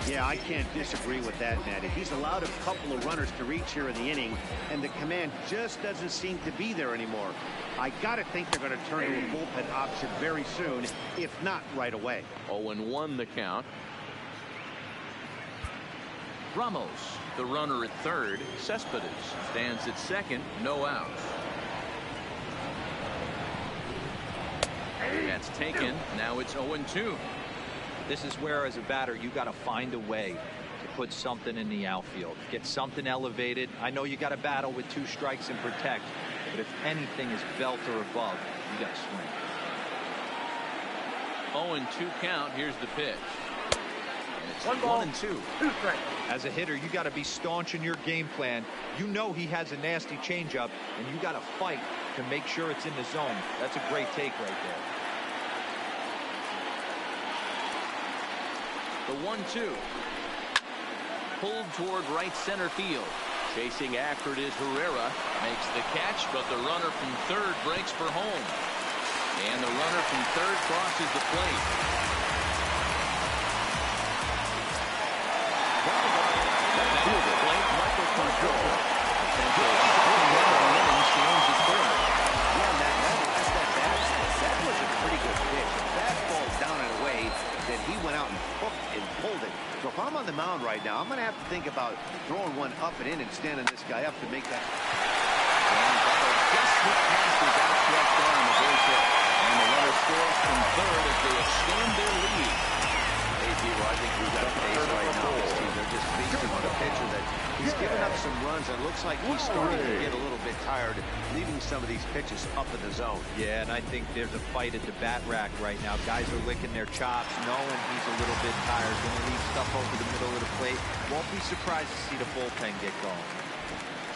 Yeah, I can't disagree with that, Matty. He's allowed a couple of runners to reach here in the inning, and the command just doesn't seem to be there anymore. I got to think they're going to turn to a bullpen option very soon, if not right away. 0-1 the count. Ramos, the runner at third. Cespedes stands at second, no outs. That's taken. Now it's 0-2. This is where, as a batter, you got to find a way to put something in the outfield. Get something elevated. I know you got to battle with 2 strikes and protect, but if anything is belt or above, you got to swing. 0-2 count. Here's the pitch. It's 1-2. 2 strikes. As a hitter, you got to be staunch in your game plan. You know he has a nasty changeup, and you got to fight to make sure it's in the zone. That's a great take right there. The 1-2. Pulled toward right center field. Chasing after it is Herrera. Makes the catch, but the runner from third breaks for home. And the runner from third crosses the plate. Fielder plate, Michael Control. That was a pretty good pitch. Fastball down and away that he went out and hooked and pulled it. So if I'm on the mound right now, I'm going to have to think about throwing one up and in and standing this guy up to make that. Just hit past his outstretched arm a base hit. And the runner scores from third as they extend their lead. Hey, Diego, I think we've got a pace right now. This team, they're just feasting on a pitcher that he's given up some runs, and it looks like he's starting to get a little bit tired, leaving some of these pitches up in the zone. Yeah, and I think there's a fight at the bat rack right now. Guys are licking their chops, knowing he's a little bit tired, going to leave stuff over the middle of the plate. Won't be surprised to see the bullpen get going.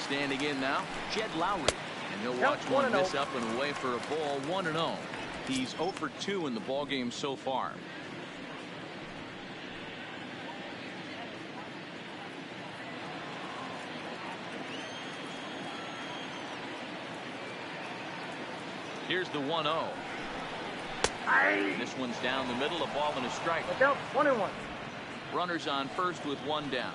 Standing in now, Jed Lowry. And he'll watch one miss up and away for a ball, 1-0. He's 0 for 2 in the ballgame so far. Here's the 1-0. This one's down the middle, a ball and a strike. Look out, 1-1. Runners on first with one down.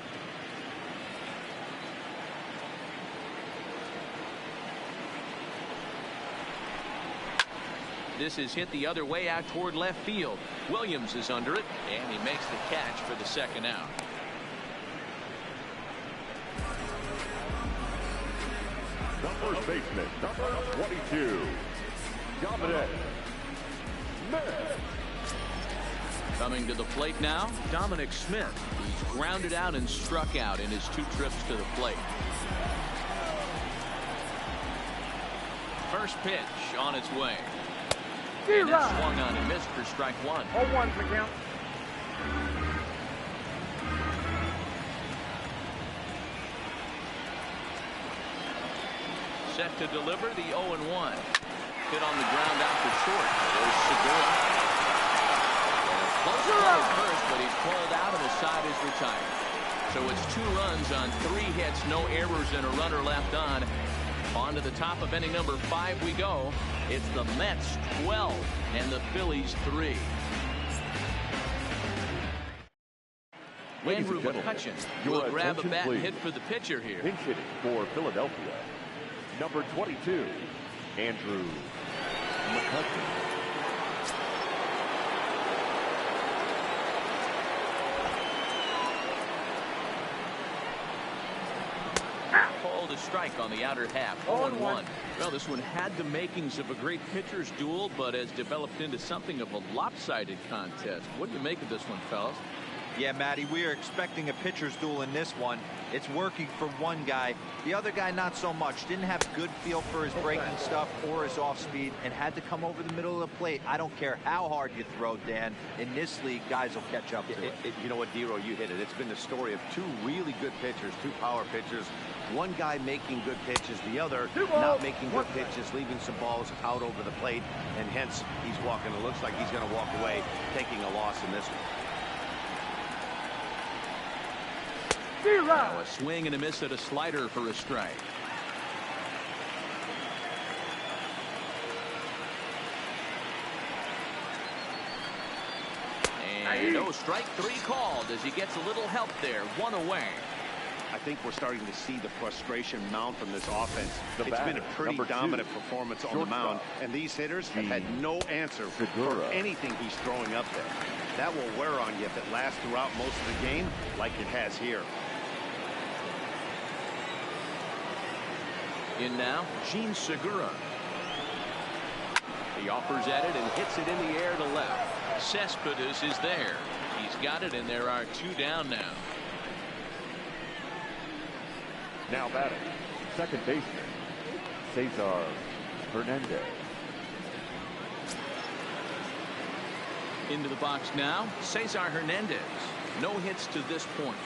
This is hit the other way out toward left field. Williams is under it, and he makes the catch for the second out. The first baseman, number 22, Dominic Smith. Coming to the plate now, Dominic Smith. He's grounded out and struck out in his 2 trips to the plate. First pitch on its way. And it's swung on and missed for strike 1. 0-1 for count. Set to deliver the 0-1. Hit on the ground out for short. There's Segura. Close to first, but he's pulled out and the side is retired. So it's 2 runs on 3 hits, no errors, and a runner left on. On to the top of inning number 5 we go. It's the Mets 12 and the Phillies 3. Andrew McCutcheon will grab a bat and hit for the pitcher here. Pinch hitting for Philadelphia, number 22, Andrew McCutcheon. Called a strike on the outer half. 0-1. Well, this one had the makings of a great pitcher's duel, but has developed into something of a lopsided contest. What do you make of this one, fellas? Yeah, Matty, we are expecting a pitcher's duel in this one. It's working for one guy. The other guy, not so much. Didn't have good feel for his breaking stuff or his off speed and had to come over the middle of the plate. I don't care how hard you throw, Dan. In this league, guys will catch up to it. You know what, Dero, you hit it. It's been the story of 2 really good pitchers, 2 power pitchers. One guy making good pitches, the other not making good pitches, leaving some balls out over the plate, and hence he's walking. It looks like he's going to walk away taking a loss in this one. Now a swing and a miss at a slider for a strike. And no, strike 3 called as he gets a little help there. 1 away. I think we're starting to see the frustration mount from this offense. It's been a pretty dominant performance on the mound, and these hitters have had no answer for anything he's throwing up there. That will wear on you if it lasts throughout most of the game like it has here. In now, Gene Segura. He offers at it and hits it in the air to left. Cespedes is there. He's got it, and there are 2 down now. Now batting, second baseman, Cesar Hernandez. Into the box now, Cesar Hernandez. No hits to this point.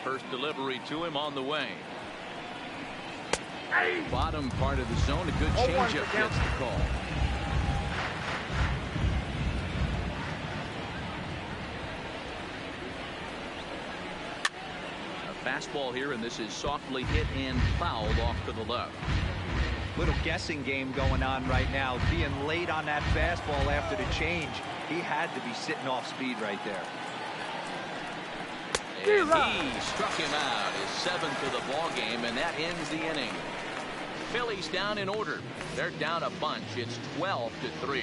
First delivery to him on the way. Bottom part of the zone, a good changeup gets the call. A fastball here, and this is softly hit and fouled off to the left. Little guessing game going on right now. Being late on that fastball after the change, he had to be sitting off speed right there. And he struck him out, his 7th of the ball game, and that ends the inning. Phillies down in order. They're down a bunch. It's 12-3.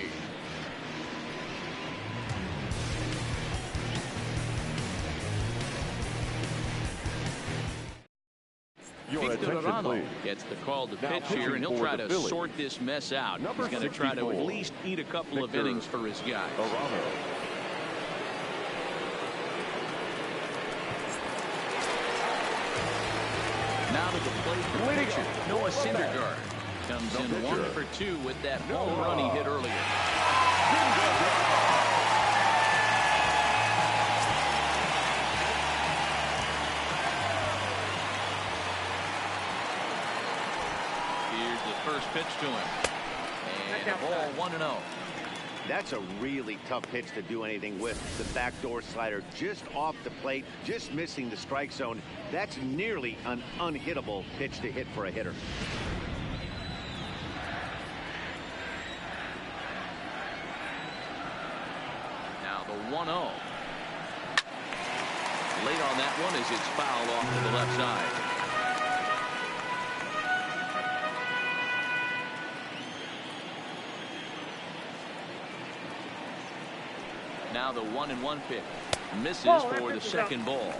Your Victor attention, Arano please. gets the call to Now pitch here, pitching and he'll for try the to Phillies. sort this mess out. Number He's going to try to at 64, least eat a couple of Victor innings for his guys. Arano. Now to the plate, the pitcher, Noah Syndergaard. Comes The in pitcher. 1 for 2 with that home run he hit earlier. Here's the first pitch to him. And a ball 1-0. That's a really tough pitch to do anything with. The backdoor slider just off the plate, just missing the strike zone. That's nearly an unhittable pitch to hit for a hitter. Now the 1-0. Late on that one as it's fouled off to the left side. Now the 1-1 pitch. Misses for the second ball.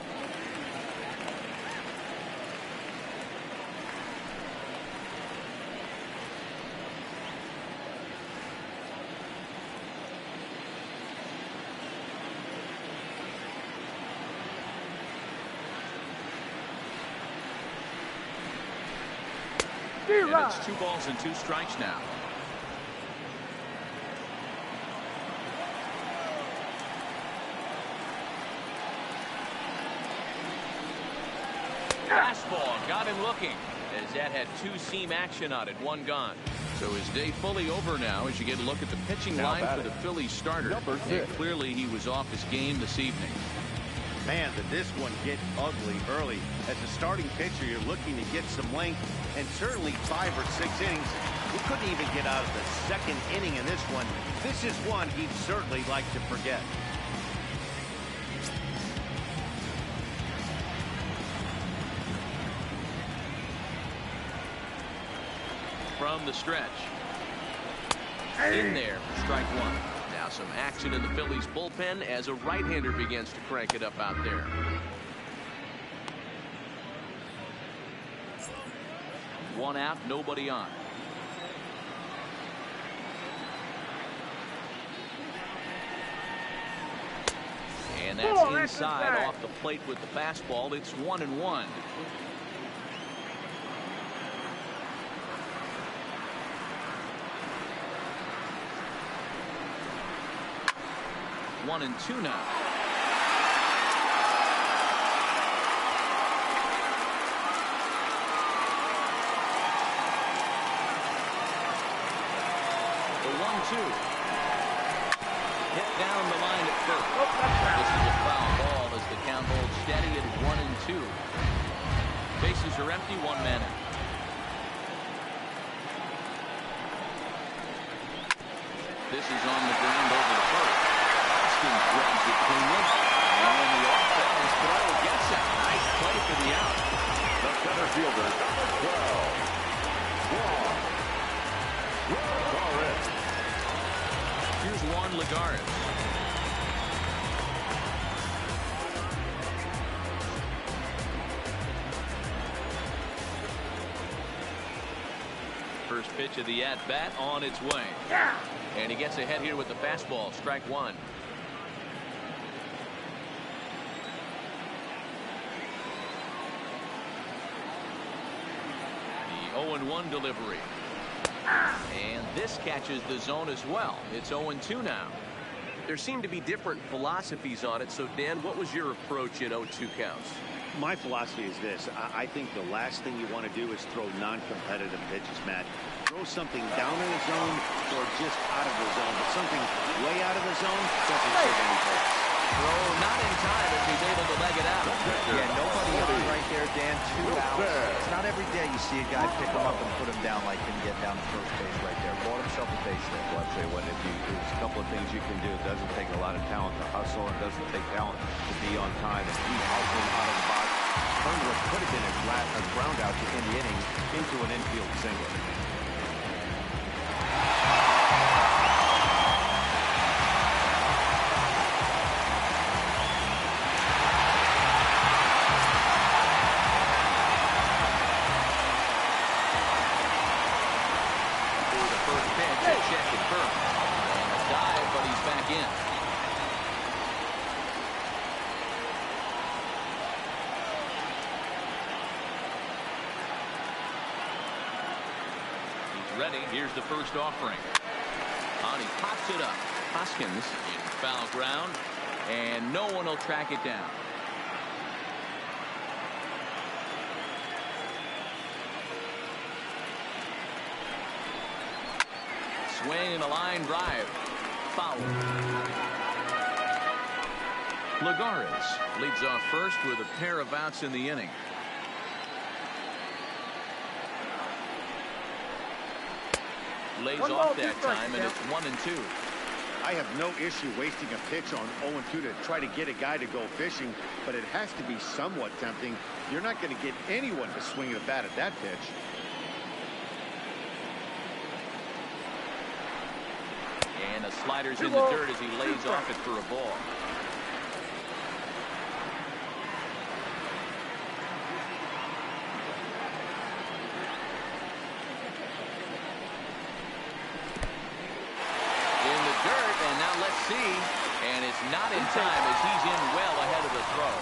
And it's 2 balls and 2 strikes now. Fastball got him looking as that had 2-seam action on it. 1 gone. So his day fully over now as you get a look at the pitching Now line batting, for the Phillies starter. number And 6. clearly he was off his game this evening. Man, did this one get ugly early. As a starting pitcher, you're looking to get some length, and certainly 5 or 6 innings. He couldn't even get out of the second inning in this one. This is one he'd certainly like to forget. From the stretch. In there for strike 1. Now some action in the Phillies bullpen as a right-hander begins to crank it up out there. One out, nobody on. And that's inside off the plate with the fastball. It's 1-1. 1-2 now. The 1-2. Hit down the line at first. This is a foul ball as the count holds steady at 1-2. Bases are empty, 1 man out. This is on the ground over the first. Grabs it cleanly. And the off-balance throw gets it. Nice play for the out. The center fielder, number 12. Here's Juan Lagares. First pitch of the at-bat on its way. And he gets ahead here with the fastball. Strike 1. The 0-1 delivery. And this catches the zone as well. It's 0-2 now. There seem to be different philosophies on it. So, Dan, what was your approach in 0-2 counts? My philosophy is this. I think the last thing you want to do is throw non-competitive pitches, Matt. Throw something down in the zone or just out of the zone. But something way out of the zone doesn't serve any purpose. Throw not in time as he's able to leg it out. Yeah, nobody on right there, Dan. 2 outs. It's not every day you see a guy pick him up and put him down like him, get down to first base right there. Bought himself a base hit. Well, I'll tell you what, there's a couple of things you can do. It doesn't take a lot of talent to hustle. It doesn't take talent to be on time. And he hustled out of the box, turned what could have been a ground out to end the inning into an infield single. check at first. And a dive, but he's back in. He's ready. Here's the first offering. And he pops it up. Hoskins in foul ground, and no one will track it down. Swing and a line drive. Foul. Lagares leads off first with a pair of outs in the inning. Lays off that time, and it's 1-2. I have no issue wasting a pitch on 0-2 to try to get a guy to go fishing, but it has to be somewhat tempting. You're not going to get anyone to swing a bat at that pitch. And the slider's in the dirt as he lays off it for a ball. In the dirt, and now let's see. And it's not in time as he's in well ahead of the throw.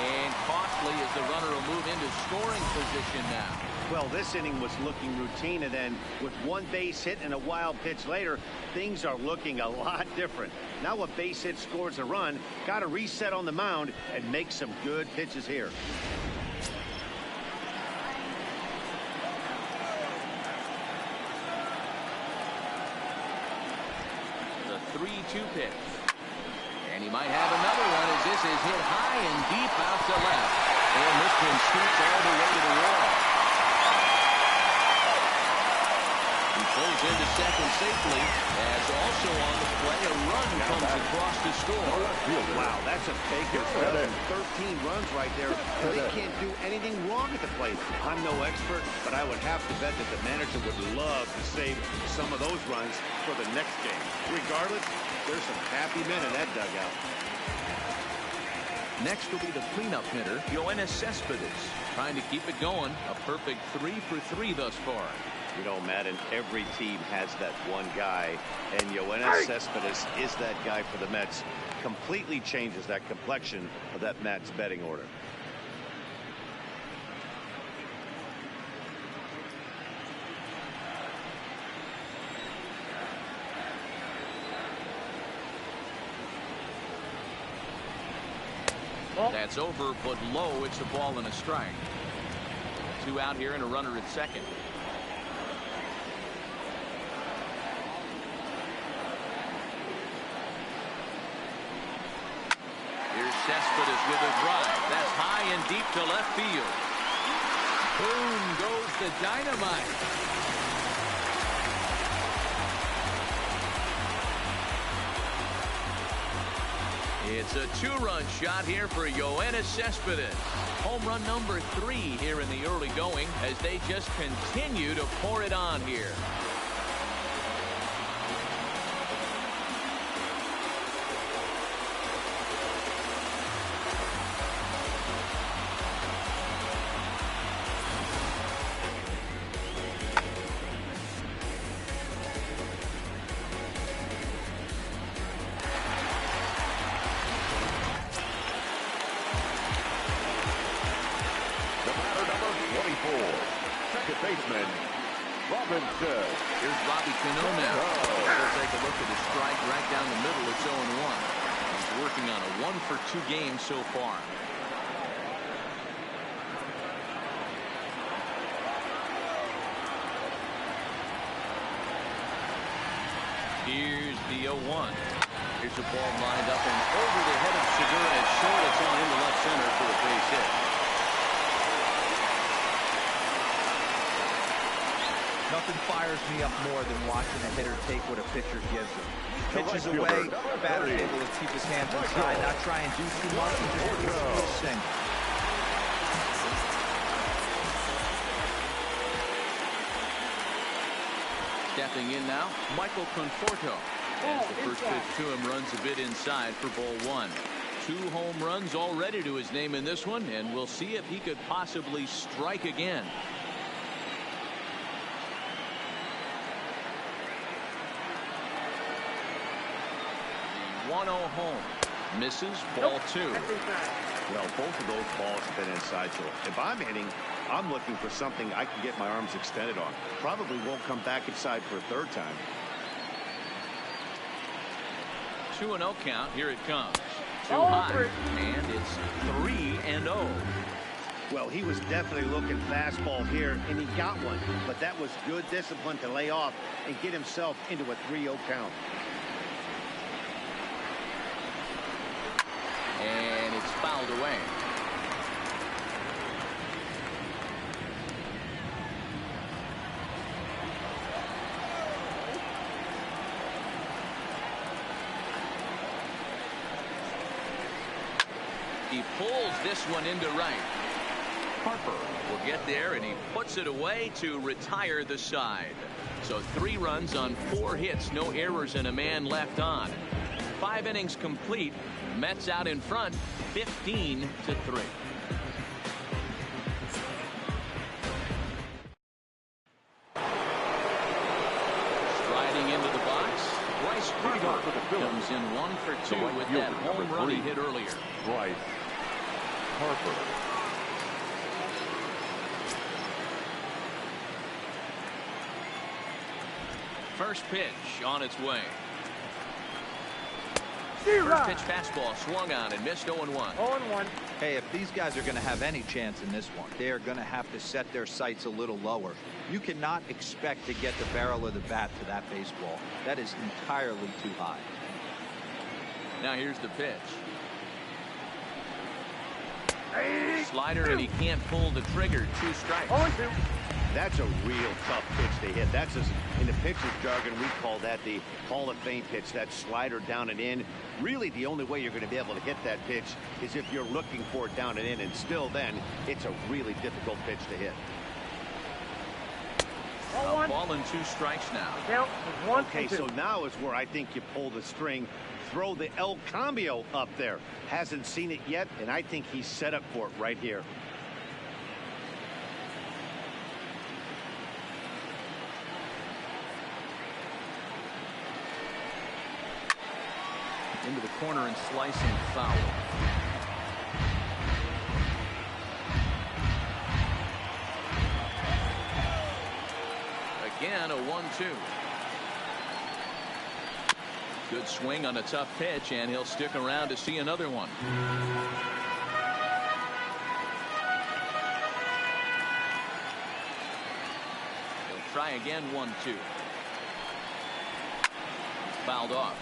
And costly as the runner will move into scoring position now. Well, this inning was looking routine, and then with one base hit and a wild pitch later, things are looking a lot different. Now a base hit scores a run, got to reset on the mound and make some good pitches here. The 3-2 pitch. And he might have another one as this is hit high and deep out to left. And this one scoots all the way to the wall. He pulls into second safely, as also on the play a run comes across to score. Wow, that's a Baker's dozen. 13 runs right there. They can't do anything wrong at the plate. I'm no expert, but I would have to bet that the manager would love to save some of those runs for the next game. Regardless, there's some happy men in that dugout. Next will be the cleanup hitter, Yoenis Cespedes, trying to keep it going. A perfect 3 for 3 thus far. You know, Madden, every team has that one guy, and Yoenis Cespedes is that guy for the Mets. Completely changes that complexion of that Mets betting order. That's over, but low. It's a ball and a strike. 2 out here and a runner at second. Here's Cespedes with a drive. That's high and deep to left field. Boom goes the dynamite. It's a 2-run shot here for Yoenis Cespedes. Home run number 3 here in the early going as they just continue to pour it on here. Here's Bobby Cano now. We'll take a look at the strike right down the middle. It's 0-1. He's working on a 1 for 2 game so far. Here's the 0-1. Here's the ball lined up and over the head of Segura at short. It's on into left center for a base hit. Nothing fires me up more than watching a hitter take what a pitcher gives him. Pitches away, batter's able to keep his hands inside, not try and do too much, and just sing. Stepping in now, Michael Conforto. As the first pitch to him runs a bit inside for ball 1. 2 home runs already to his name in this one, and we'll see if he could possibly strike again. 1-0 home. Misses, ball 2. Well, both of those balls have been inside, so if I'm hitting, I'm looking for something I can get my arms extended on. Probably won't come back inside for a third time. 2-0 count. Here it comes. Too Oh, high. three. And it's 3-0. Well, he was definitely looking fastball here, and he got one. But that was good discipline to lay off and get himself into a 3-0 count. And it's fouled away. He pulls this one into right. Harper will get there, and he puts it away to retire the side. So 3 runs on 4 hits, no errors, and a man left on. 5 innings complete. Mets out in front, 15-3. Striding into the box, Bryce Harper comes in 1 for 2 with that home run he hit earlier. Bryce Harper. First pitch on its way. Zero. First pitch fastball swung on and missed 0-1. 0-1. Hey, if these guys are going to have any chance in this one, they are going to have to set their sights a little lower. You cannot expect to get the barrel of the bat to that baseball. That is entirely too high. Now here's the pitch. Slider, and he can't pull the trigger. 2 strikes. 0-2. That's a real tough pitch to hit. That's just, in the pitcher's jargon, we call that the Hall of Fame pitch. That slider down and in. Really, the only way you're going to be able to hit that pitch is if you're looking for it down and in. And still then, it's a really difficult pitch to hit. A ball and 2 strikes now. Count is 1 Okay, and 2. so now is where I think you pull the string. Throw the El Cambio up there. Hasn't seen it yet, and I think he's set up for it right here. Into the corner and slicing foul. Again, a 1-2. Good swing on a tough pitch, and he'll stick around to see another one. He'll try again. 1-2. Fouled off.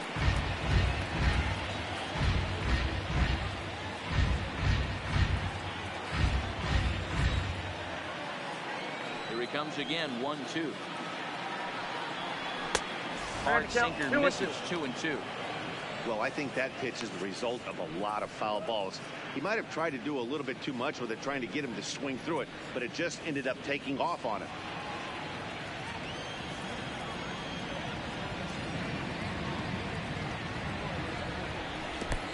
Here he comes again. 1-2. Hard sinker misses. 2-2. Well, I think that pitch is the result of a lot of foul balls. He might have tried to do a little bit too much with it, trying to get him to swing through it, but it just ended up taking off on him.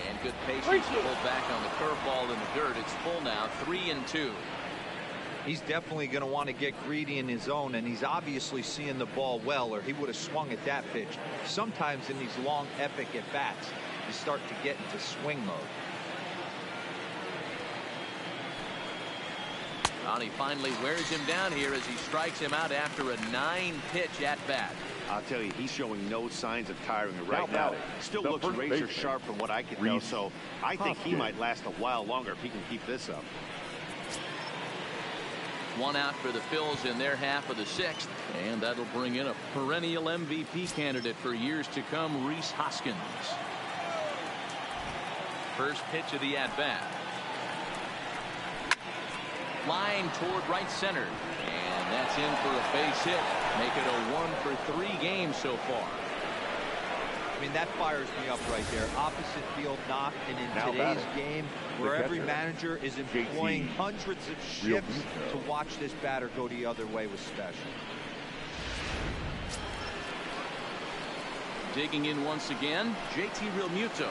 And good patience to pull back on the curveball in the dirt. It's full now. 3-2. He's definitely going to want to get greedy in his zone, and he's obviously seeing the ball well, or he would have swung at that pitch. Sometimes in these long, epic at-bats, you start to get into swing mode. Well, he finally wears him down here as he strikes him out after a 9-pitch at-bat. I'll tell you, he's showing no signs of tiring right now. Still the looks first razor baseman, sharp from what I can tell, so I think he might last a while longer if he can keep this up. 1 out for the Phillies in their half of the 6th, and that'll bring in a perennial MVP candidate for years to come, Rhys Hoskins. First pitch of the at-bat. Line toward right center, and that's in for a base hit. Make it a 1-for-3 game so far. I mean, that fires me up right there. Opposite field knock, and in Now today's batting, game, the where every catcher, manager is employing hundreds of shifts to watch this batter go the other way was special. Digging in once again, JT Realmuto.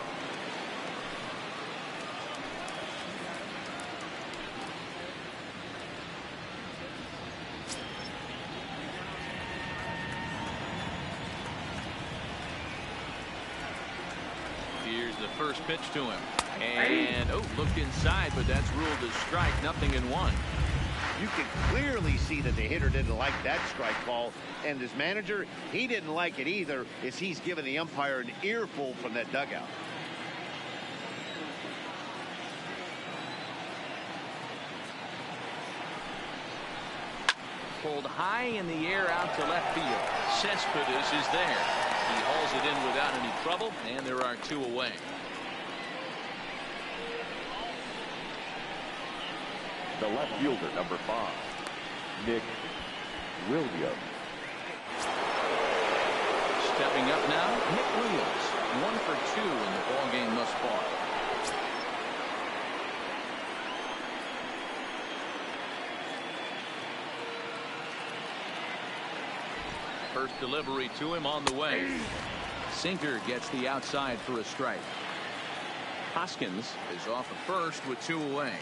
Here's the first pitch to him. And, looked inside, but that's ruled as strike. Nothing in one. You can clearly see that the hitter didn't like that strike call. And his manager, he didn't like it either, as he's given the umpire an earful from that dugout. Pulled high in the air out to left field. Cespedes is there. He hauls it in without any trouble, and there are 2 away. The left fielder, number 5, Nick Williams. Stepping up now, Nick Williams. 1 for 2 in the ballgame thus far. First delivery to him on the way. Sinker gets the outside for a strike. Hoskins is off at first with 2 away.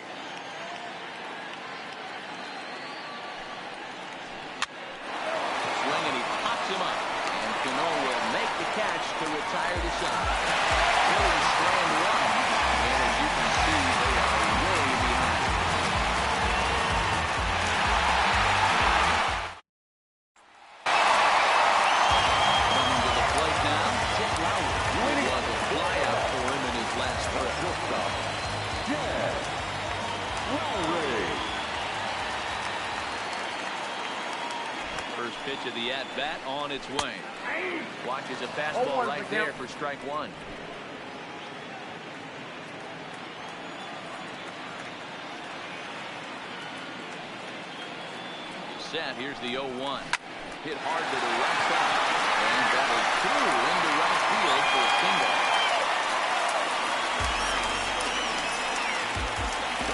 Swing and he pops him up. And Cano will make the catch to retire the side. Phillies strand 1. And as you can see, they are way behind. Coming to the plate now, Jeff Lowry. It was a flyout for him in his last trip. Jeff Lowry. First pitch of the at-bat on its way. Watches a fastball right there for strike 1. Set. Here's the 0-1. Hit hard to the right side. And that is through into right field for a single.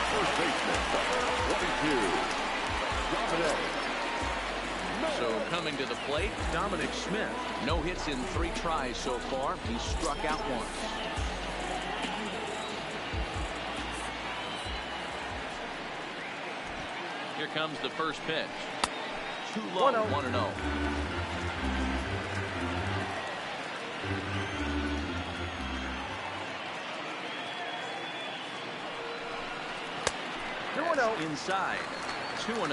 First baseman, number 22, Dominic. So coming to the plate, Dominic Smith. No hits in 3 tries so far. He's struck out once. Here comes the first pitch. Too low, 1-0. Inside. 2-0.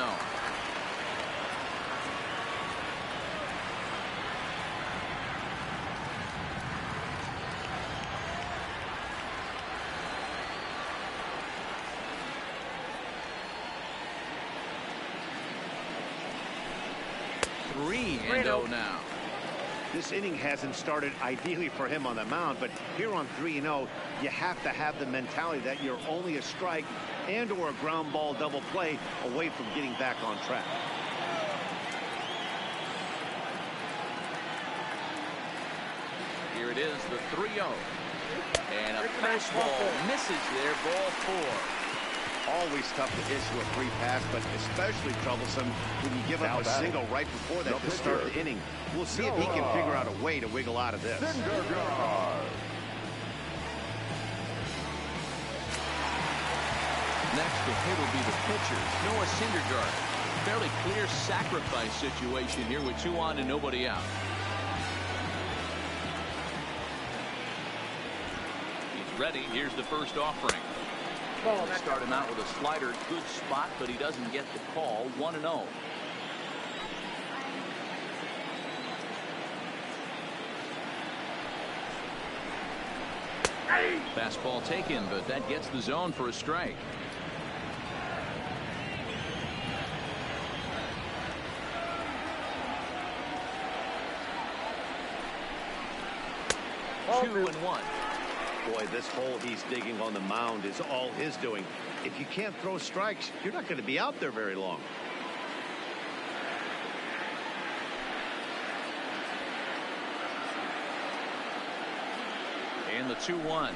Now. This inning hasn't started ideally for him on the mound, but here on 3-0, you have to have the mentality that you're only a strike and or a ground ball double play away from getting back on track. Here it is, the 3-0. And a fastball misses there, ball 4. Always tough to issue a free pass, but especially troublesome when you give up a single right before that to start the inning. We'll see if he can figure out a way to wiggle out of this. Next to hit will be the pitcher, Noah Syndergaard. Fairly clear sacrifice situation here with 2 on and nobody out. He's ready. Here's the first offering. Start him out with a slider, good spot, but he doesn't get the call. 1-0. Fastball taken, but that gets the zone for a strike. Two and one. Boy, this hole he's digging on the mound is all his doing. If you can't throw strikes, you're not going to be out there very long. And the 2-1.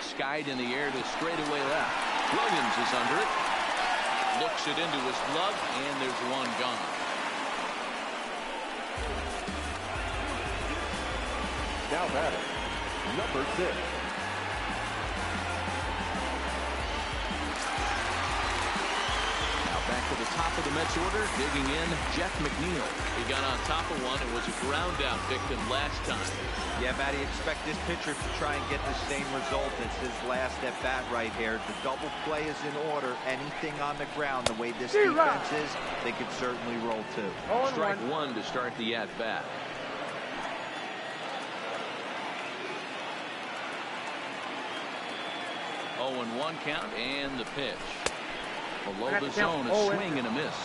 Skied in the air to straightaway left. Williams is under it. Looks it into his glove, and there's one gone. Now batting, number 6. Now Back to the top of the Mets order, digging in, Jeff McNeil. He got on top of one and was a ground out victim last time. Yeah, Matty, expect this pitcher to try and get the same result as his last at bat right here. The double play is in order. Anything on the ground, the way this defense is, they could certainly roll too. Strike one to start the at bat. Oh, and 1 count and the pitch. Below the zone, a swing and a miss.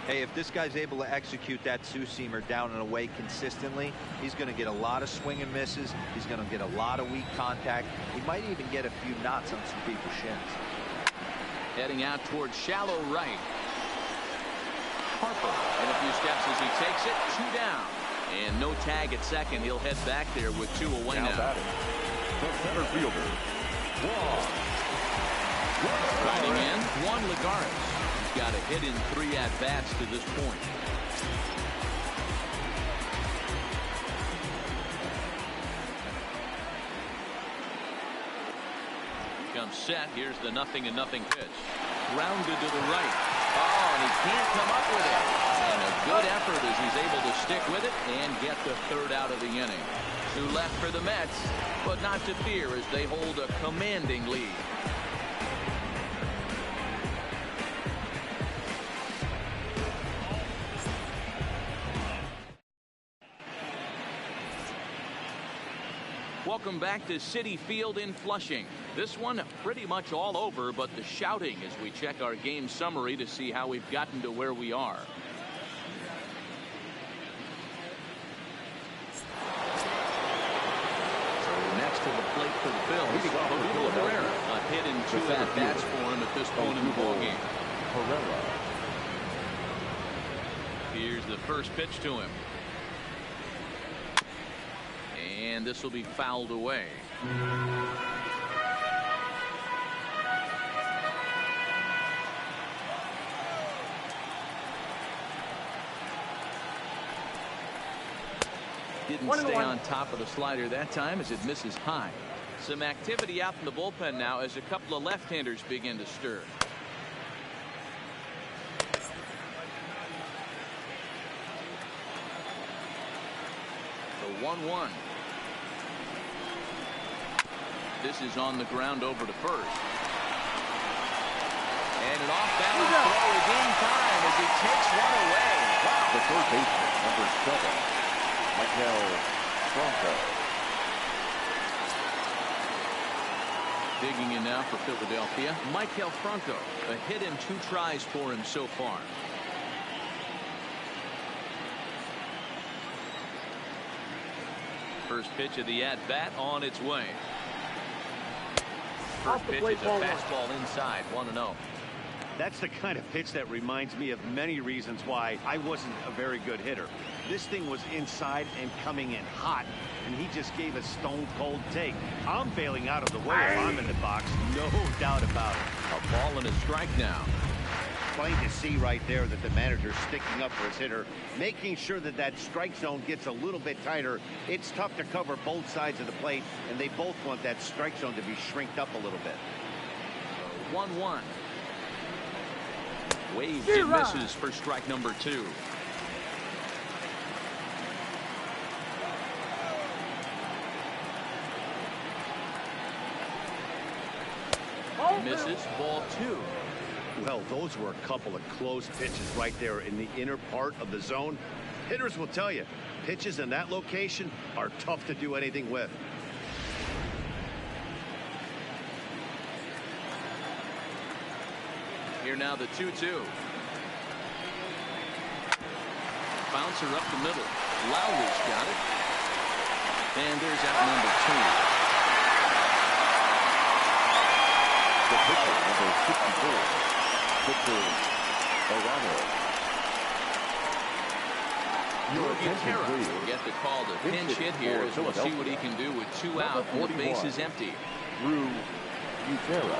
Hey, if this guy's able to execute that two-seamer down and away consistently, he's going to get a lot of swing and misses. He's going to get a lot of weak contact. He might even get a few knots on some people's shins. Heading out towards shallow right. Harper in a few steps as he takes it. 2 down. And no tag at second. He'll head back there with 2 away now. The center fielder, Riding in, Juan Lagares. He's got a hit in 3 at-bats to this point. Comes set. Here's the 0-0 pitch. Grounded to the right. Oh, and he can't come up with it. And a good effort as he's able to stick with it and get the 3rd out of the inning. 2 left for the Mets, but not to fear as they hold a commanding lead. Welcome back to Citi Field in Flushing. This one pretty much all over, but the shouting as we check our game summary to see how we've gotten to where we are. So next to the plate for the Phillies, a hit in 2 at-bats for him at this point in the ballgame. Here's the first pitch to him. And this will be fouled away. Didn't stay on top of the slider that time as it misses high. Some activity out in the bullpen now as a couple of left-handers begin to stir. The 1-1. This is on the ground over to first. And an off-balance throw is in time as he takes one away. Wow. the third baseman, number 7, Michael Franco. Digging in now for Philadelphia, Michael Franco. A hit in 2 tries for him so far. First pitch of the at-bat on its way. First pitch is a fastball inside, 1-0. That's the kind of pitch that reminds me of many reasons why I wasn't a very good hitter. This thing was inside and coming in hot, and he just gave a stone-cold take. I'm bailing out of the way if I'm in the box, no doubt about it. A ball and a strike now. Plain to see right there that the manager's sticking up for his hitter, making sure that that strike zone gets a little bit tighter. It's tough to cover both sides of the plate, and they both want that strike zone to be shrinked up a little bit. 1-1. Waves and misses for strike number 2. Misses, ball 2. Well, those were a couple of close pitches right there in the inner part of the zone. Hitters will tell you, pitches in that location are tough to do anything with. Here now the 2-2. Bouncer up the middle. Lowry's got it. And there's out number 2. The pitcher, number 64, Victor Arano. Will get the call to pinch hit here as we'll see what he can do with 2 out and the base is empty. Drew Butera.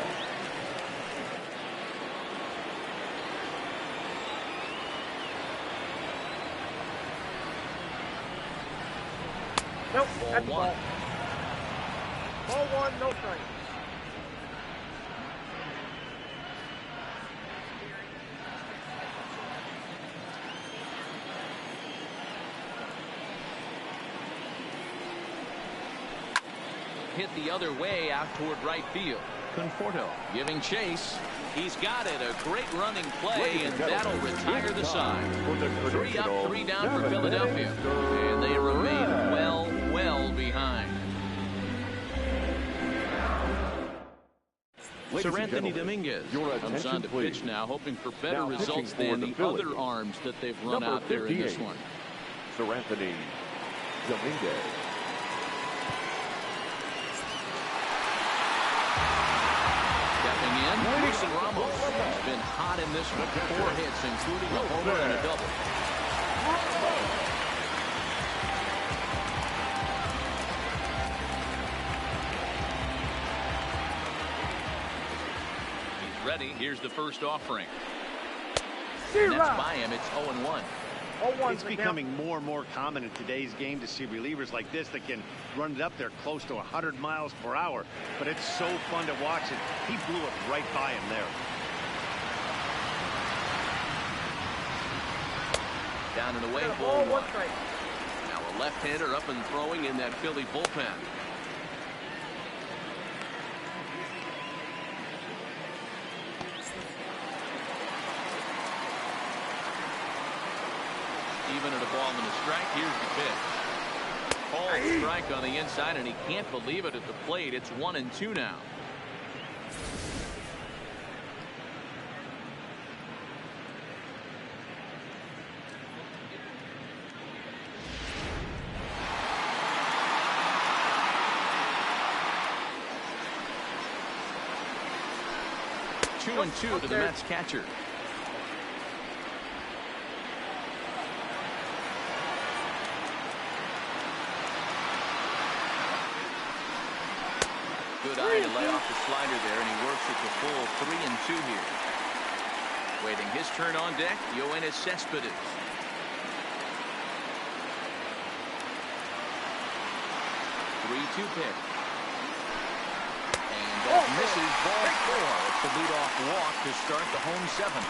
Nope, Ball that's the 1. Ball 1, no strike. hit the other way out toward right field. Conforto giving chase. He's got it. A great running play, and that'll retire the side. 3 up, 3 down for Philadelphia. And they remain well behind. Sir Anthony Dominguez comes on to pitch now, hoping for better results than the other arms that they've run out there in this one. Sir Anthony Dominguez. Stepping in, Wilson Ramos has been hot in this one. 4 hits, including a homer and a double. He's ready. Here's the first offering. And that's by him. It's 0-1. It's becoming more and more common in today's game to see relievers like this that can run it up there close to 100 miles per hour. But it's so fun to watch it. He blew it right by him there. Down and away, ball 1. Now a left-hander up and throwing in that Philly bullpen. Even at a ball and a strike. Here's the pitch. Called strike on the inside, and he can't believe it at the plate. It's 1-2 now. Two and two to the Mets catcher. Good eye to lay off the slider there, and he works at the full 3-2 here. Waiting his turn on deck, Yoenis Cespedes. Pitch. And that misses ball 4. It's the leadoff walk to start the home 7th.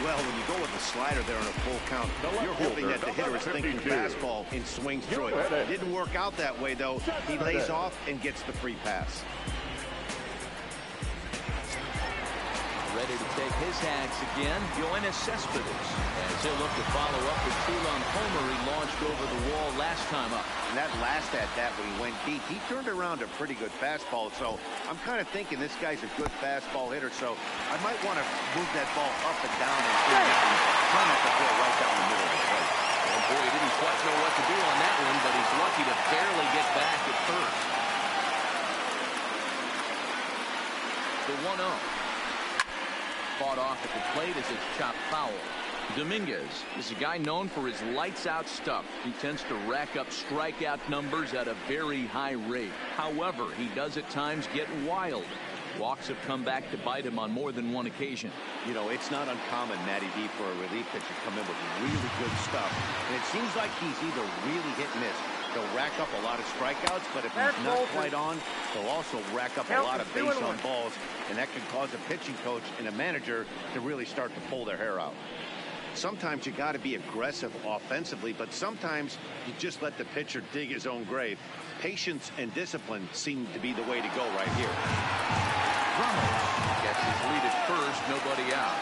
Well, when you go with a slider there in a full count, you're hoping that the hitter is thinking fastball and swings through it. It didn't work out that way, though. He lays off and gets the free pass. Ready to take his hacks again, Yoenis Cespedes. As he'll look to follow up the 2-run homer he launched over the wall last time up. And that last at-bat when he went deep, he turned around a pretty good fastball. So I'm kind of thinking this guy's a good fastball hitter. So I might want to move that ball up and down and try not to throw right down the middle of the plate. Oh boy, he didn't quite know what to do on that one, but he's lucky to barely get back at first. The 1-0. Fought off at the plate as it's chopped foul. Dominguez is a guy known for his lights-out stuff. He tends to rack up strikeout numbers at a very high rate. However, he does at times get wild. Walks have come back to bite him on more than one occasion. You know, it's not uncommon, Matty D, for a relief pitcher to come in with really good stuff. And it seems like he's either really hit and miss. He'll rack up a lot of strikeouts, but if he's not quite on, he'll also rack up a lot of base on balls, and that can cause a pitching coach and a manager to really start to pull their hair out. Sometimes you got to be aggressive offensively, but sometimes you just let the pitcher dig his own grave. Patience and discipline seem to be the way to go right here. Ramos gets his lead at first, nobody out.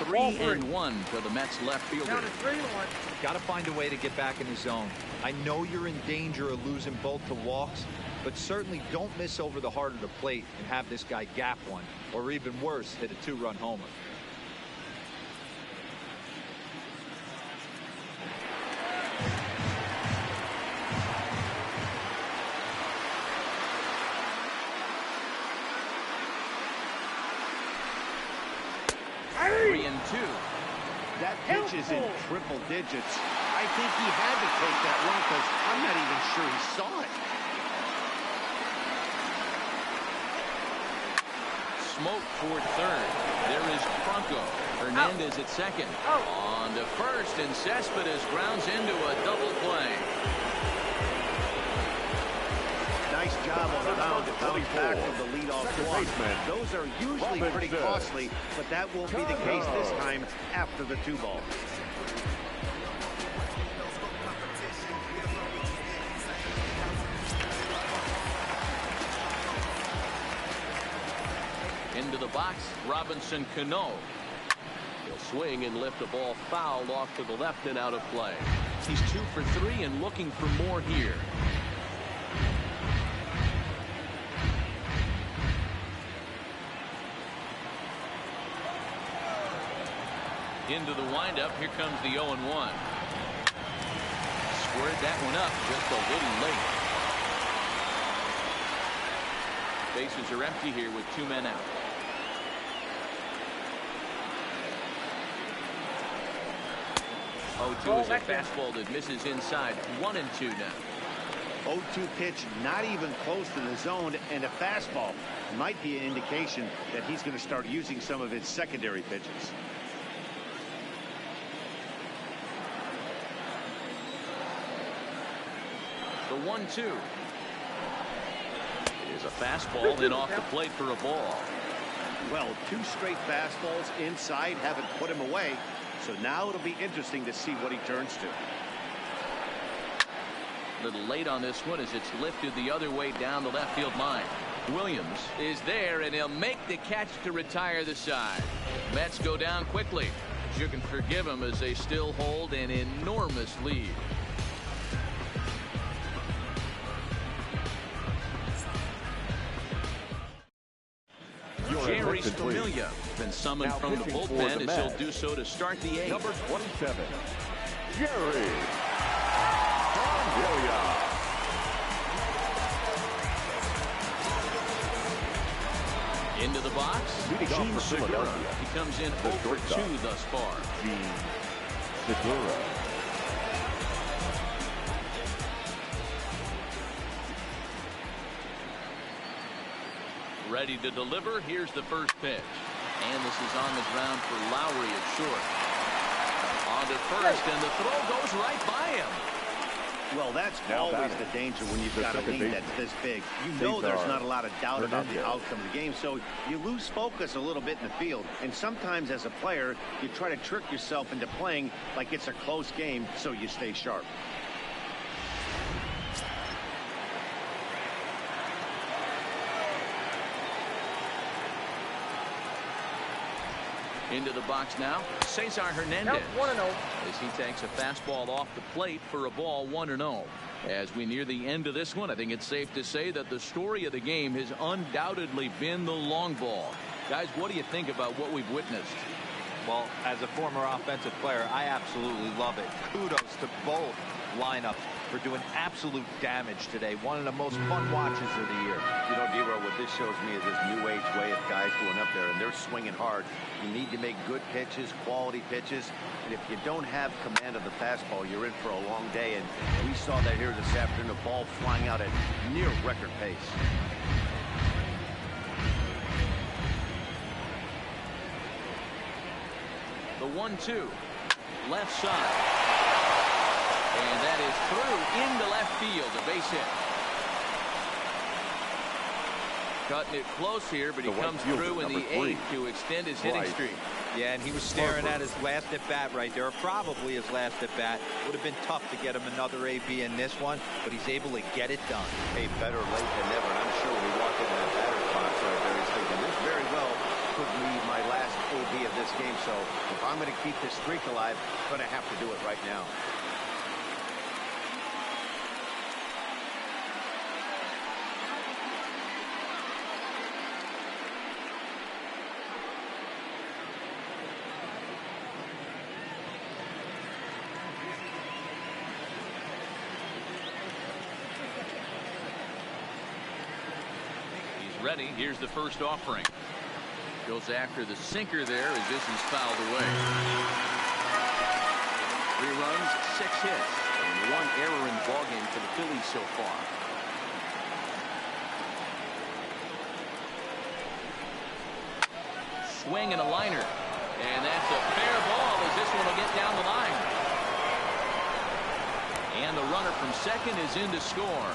3-1 for the Mets left fielder. Got to find a way to get back in the zone. I know you're in danger of losing both the walks, but certainly don't miss over the heart of the plate and have this guy gap one, or even worse, hit a 2-run homer. That pitch is in triple digits. I think he had to take that run because I'm not even sure he saw it. Smoke for third. There is Franco. Hernandez at second. On to first, and Cespedes grounds into a double play. Nice job on the mound to bounce back from the leadoff walk. Those are usually pretty costly, but that won't be the case this time after the 2 ball. box, Robinson Cano. He'll swing and lift the ball foul off to the left and out of play. He's 2 for 3 and looking for more here. Into the windup. Here comes the 0-1. Squared that one up just a little late. Bases are empty here with 2 men out. 0-2 is a fastball that misses inside. 1-2 now. 0-2 pitch, not even close to the zone, and a fastball might be an indication that he's going to start using some of his secondary pitches. The 1-2 is a fastball and off the plate for a ball. Well, 2 straight fastballs inside haven't put him away. So now it'll be interesting to see what he turns to. A little late on this one as it's lifted the other way down the left field line. Williams is there and he'll make the catch to retire the side. Mets go down quickly. You can forgive them as they still hold an enormous lead. Jerry Familia been summoned from the bullpen as he'll do so to start the 8th. Number 27, Jerry Familia. Into the box, Gene Segura. He comes in 0 for 2 thus far. Gene Segura. Ready to deliver. Here's the first pitch. And this is on the ground for Lowry at short. On to first, and the throw goes right by him. Well, that's always the danger when you've got a lead that's this big. You know there's not a lot of doubt about the outcome of the game, so you lose focus a little bit in the field. And sometimes as a player, you try to trick yourself into playing like it's a close game so you stay sharp. Into the box now, Cesar Hernandez. 1-0. As he takes a fastball off the plate for a ball, 1-0. As we near the end of this one, I think it's safe to say that the story of the game has undoubtedly been the long ball. Guys, what do you think about what we've witnessed? Well, as a former offensive player, I absolutely love it. Kudos to both lineups for doing absolute damage today. One of the most fun watches of the year. You know, D-Row, what this shows me is this new age way of guys going up there, and they're swinging hard. You need to make good pitches, quality pitches, and if you don't have command of the fastball, you're in for a long day, and we saw that here this afternoon, the ball flying out at near record pace. The 1-2, left side. And that is through into left field, a base hit. Cutting it close here, but he comes through in the 8th to extend his hitting streak. Yeah, and he was staring at his last at bat right there, probably his last at bat. Would have been tough to get him another AB in this one, but he's able to get it done. Hey, better late than never. And I'm sure when he walked into that batter's box right there, he's thinking this very well could be my last AB of this game. So if I'm going to keep this streak alive, I'm going to have to do it right now. Ready. Here's the first offering. Goes after the sinker there as this is fouled away. 3 runs, 6 hits, and 1 error in the ballgame for the Phillies so far. Swing and a liner. And that's a fair ball as this one will get down the line. And the runner from second is in to score.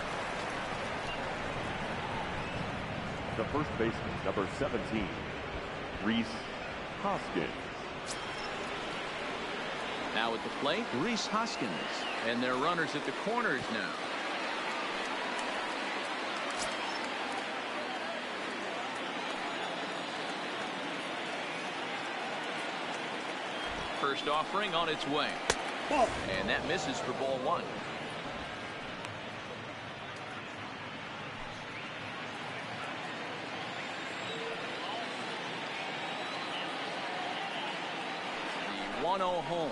The first baseman, number 17, Rhys Hoskins. Now at the plate, Rhys Hoskins. And their runners at the corners now. first offering on its way. And that misses for ball one. The 1-0 home.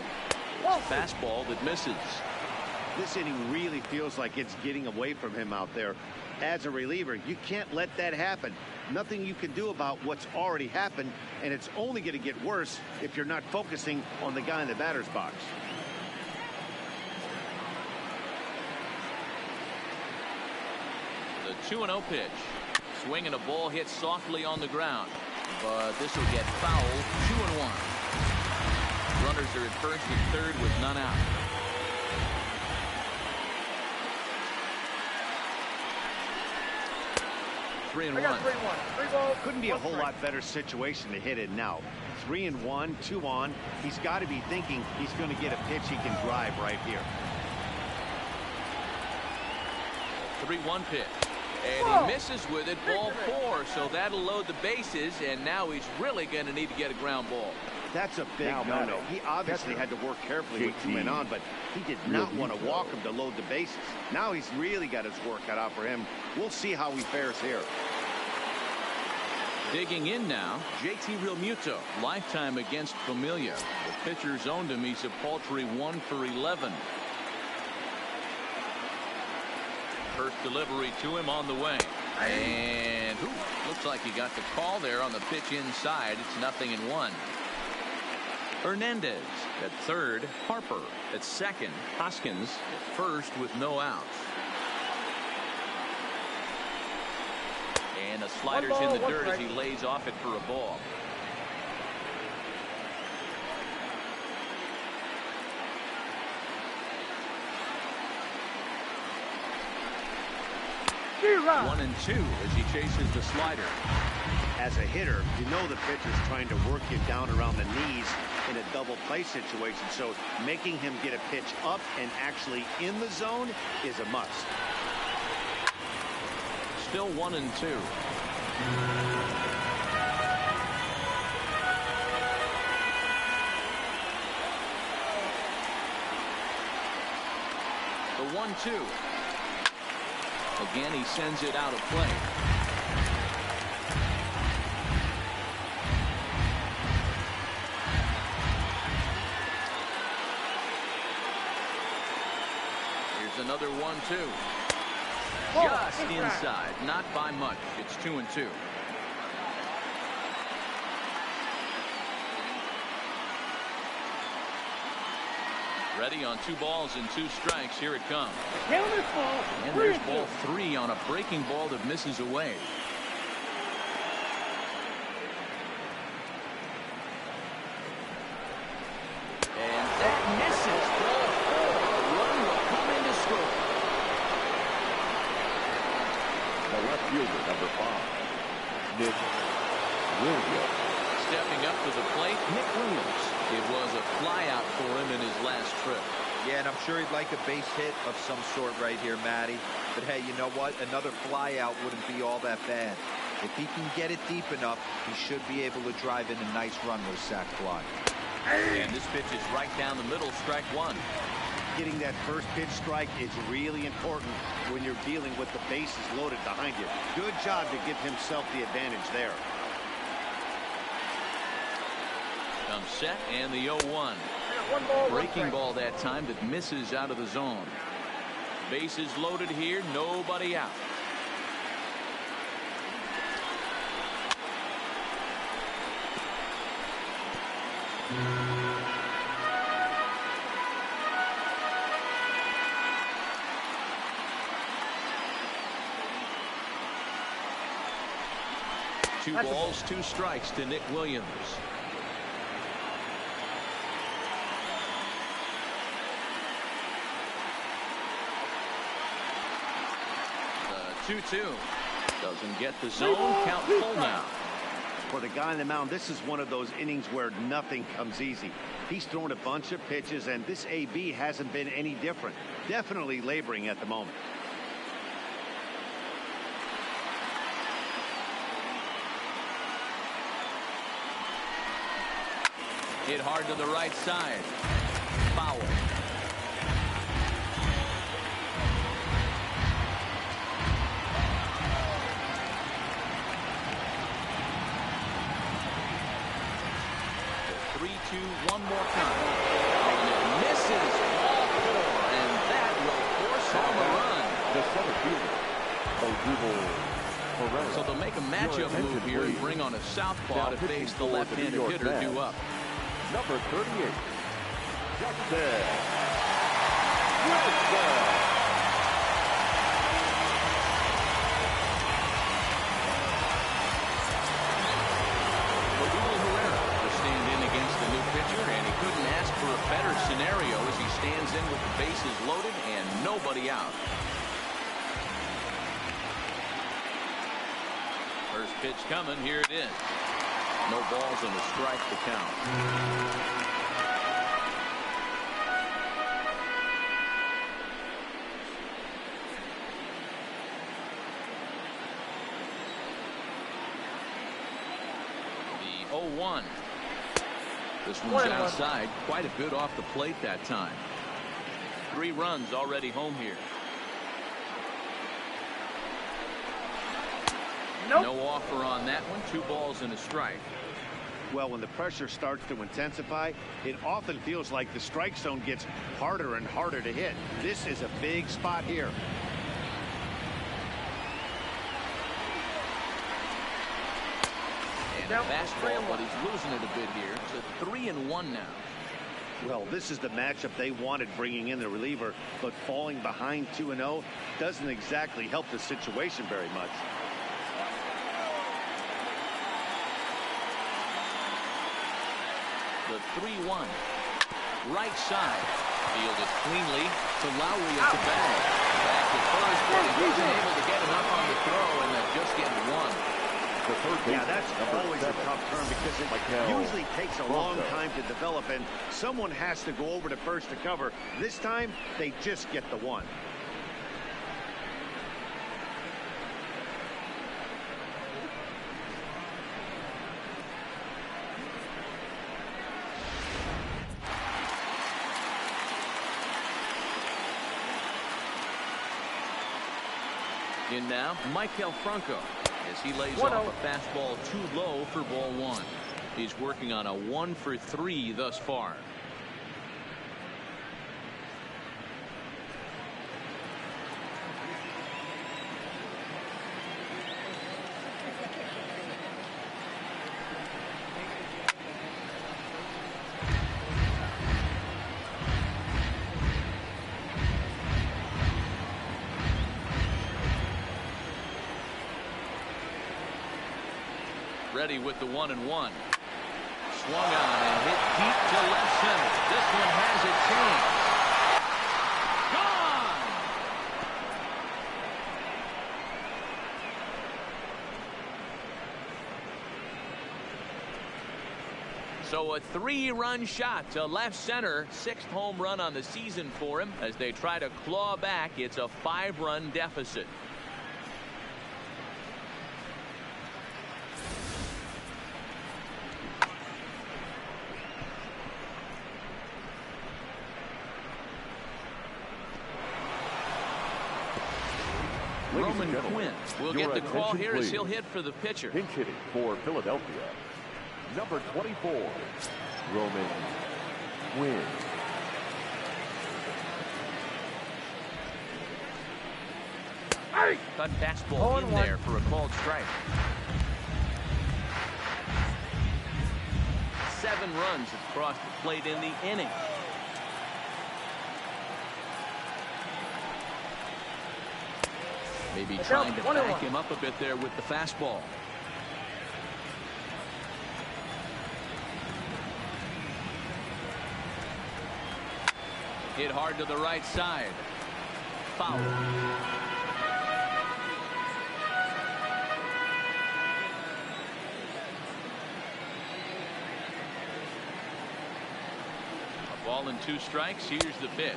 Fastball that misses. This inning really feels like it's getting away from him out there. As a reliever, you can't let that happen. Nothing you can do about what's already happened, and it's only going to get worse if you're not focusing on the guy in the batter's box. The 2-0 pitch. Swing and a ball hit softly on the ground, but this will get fouled. 2-1. Runners are at first and third with none out. I got 3-1. 3 balls. Couldn't be a whole lot better situation to hit it now. 3-1, 2 on. He's got to be thinking he's going to get a pitch he can drive right here. 3-1 pitch. And he misses with it. Ball 4. So that'll load the bases. And now he's really going to need to get a ground ball. That's a big no-no. He obviously had to work carefully with 2 men on, but he did not want to walk him to load the bases. Now he's really got his work cut out for him. We'll see how he fares here. Digging in now, JT Realmuto, lifetime against Familia. The pitcher's owned him. He's a paltry 1 for 11. First delivery to him on the way. And looks like he got the call there on the pitch inside. It's 0-1. Hernandez at third. Harper at second. Hoskins at first with no outs. And the slider's in the dirt as he lays off it for a ball. One and 2 as he chases the slider. As a hitter, you know the pitcher's trying to work you down around the knees in a double play situation, so making him get a pitch up and actually in the zone is a must. Still 1 and 2. The 1-2. Again, he sends it out of play. Here's another 1-2. Just inside, not by much. It's 2 and 2. Ready on 2 balls and 2 strikes. Here it comes. And there's ball 3 on a breaking ball that misses away. And that misses. Ball 4. A run will come in to score. The left fielder, number 5, Nick Williams. Stepping up to the plate, Nick Williams. It was a flyout for him in his last trip. Yeah, and I'm sure he'd like a base hit of some sort right here, Matty. But hey, you know what? Another flyout wouldn't be all that bad. If he can get it deep enough, he should be able to drive in a nice run with a sac fly. And this pitch is right down the middle, strike 1. Getting that first pitch strike is really important when you're dealing with the bases loaded behind you. Good job to give himself the advantage there. Comes set and the 0-1. Breaking ball that time that misses out of the zone. Bases loaded here, nobody out. Two balls, 2 strikes to Nick Williams. 2-2. Doesn't get the zone. Count full now. For the guy on the mound, this is one of those innings where nothing comes easy. He's thrown a bunch of pitches, and this AB hasn't been any different. Definitely laboring at the moment. Hit hard to the right side. Foul. One more time. Misses all four, and that will force home a run. The center fielder, so they'll make a matchup move here and bring on a southpaw to face the left-handed hitter due up. Number 38, Justin Wilson. Better scenario as he stands in with the bases loaded and nobody out. First pitch coming. Here it is. No balls and a strike to count. The 0-1. This one's outside. Quite a bit off the plate that time. 3 runs already home here. Nope. No offer on that one. 2 balls and a strike. Well, when the pressure starts to intensify, it often feels like the strike zone gets harder and harder to hit. This is a big spot here. Fastball, but he's losing it a bit here. It's a 3-1 now. Well, this is the matchup they wanted, bringing in the reliever, but falling behind 2-0 doesn't exactly help the situation very much. The 3-1. Right side. Fielded cleanly to Lowry at the bag. Back to first, but he wasn't able to get enough on the throw, and that just getting 1. Yeah, that's always a tough term because it usually takes a long time to develop, and someone has to go over to first to cover. This time, they just get the 1. In now, Michael Franco, as he lays off a fastball too low for ball 1. He's working on a 1 for 3 thus far. Ready with the 1-1. Swung on and hit deep to left center. This one has a chance. Gone! So a 3-run shot to left center. 6th home run on the season for him. As they try to claw back, it's a 5-run deficit. Roman Quinn will get the call here as he'll hit for the pitcher. Pinch hitting for Philadelphia. Number 24, Roman Quinn. Cut fastball in there for a called strike. 7 runs across the plate in the inning. Maybe trying to back him up a bit there with the fastball. Hit hard to the right side. Foul. A ball and 2 strikes. Here's the pitch.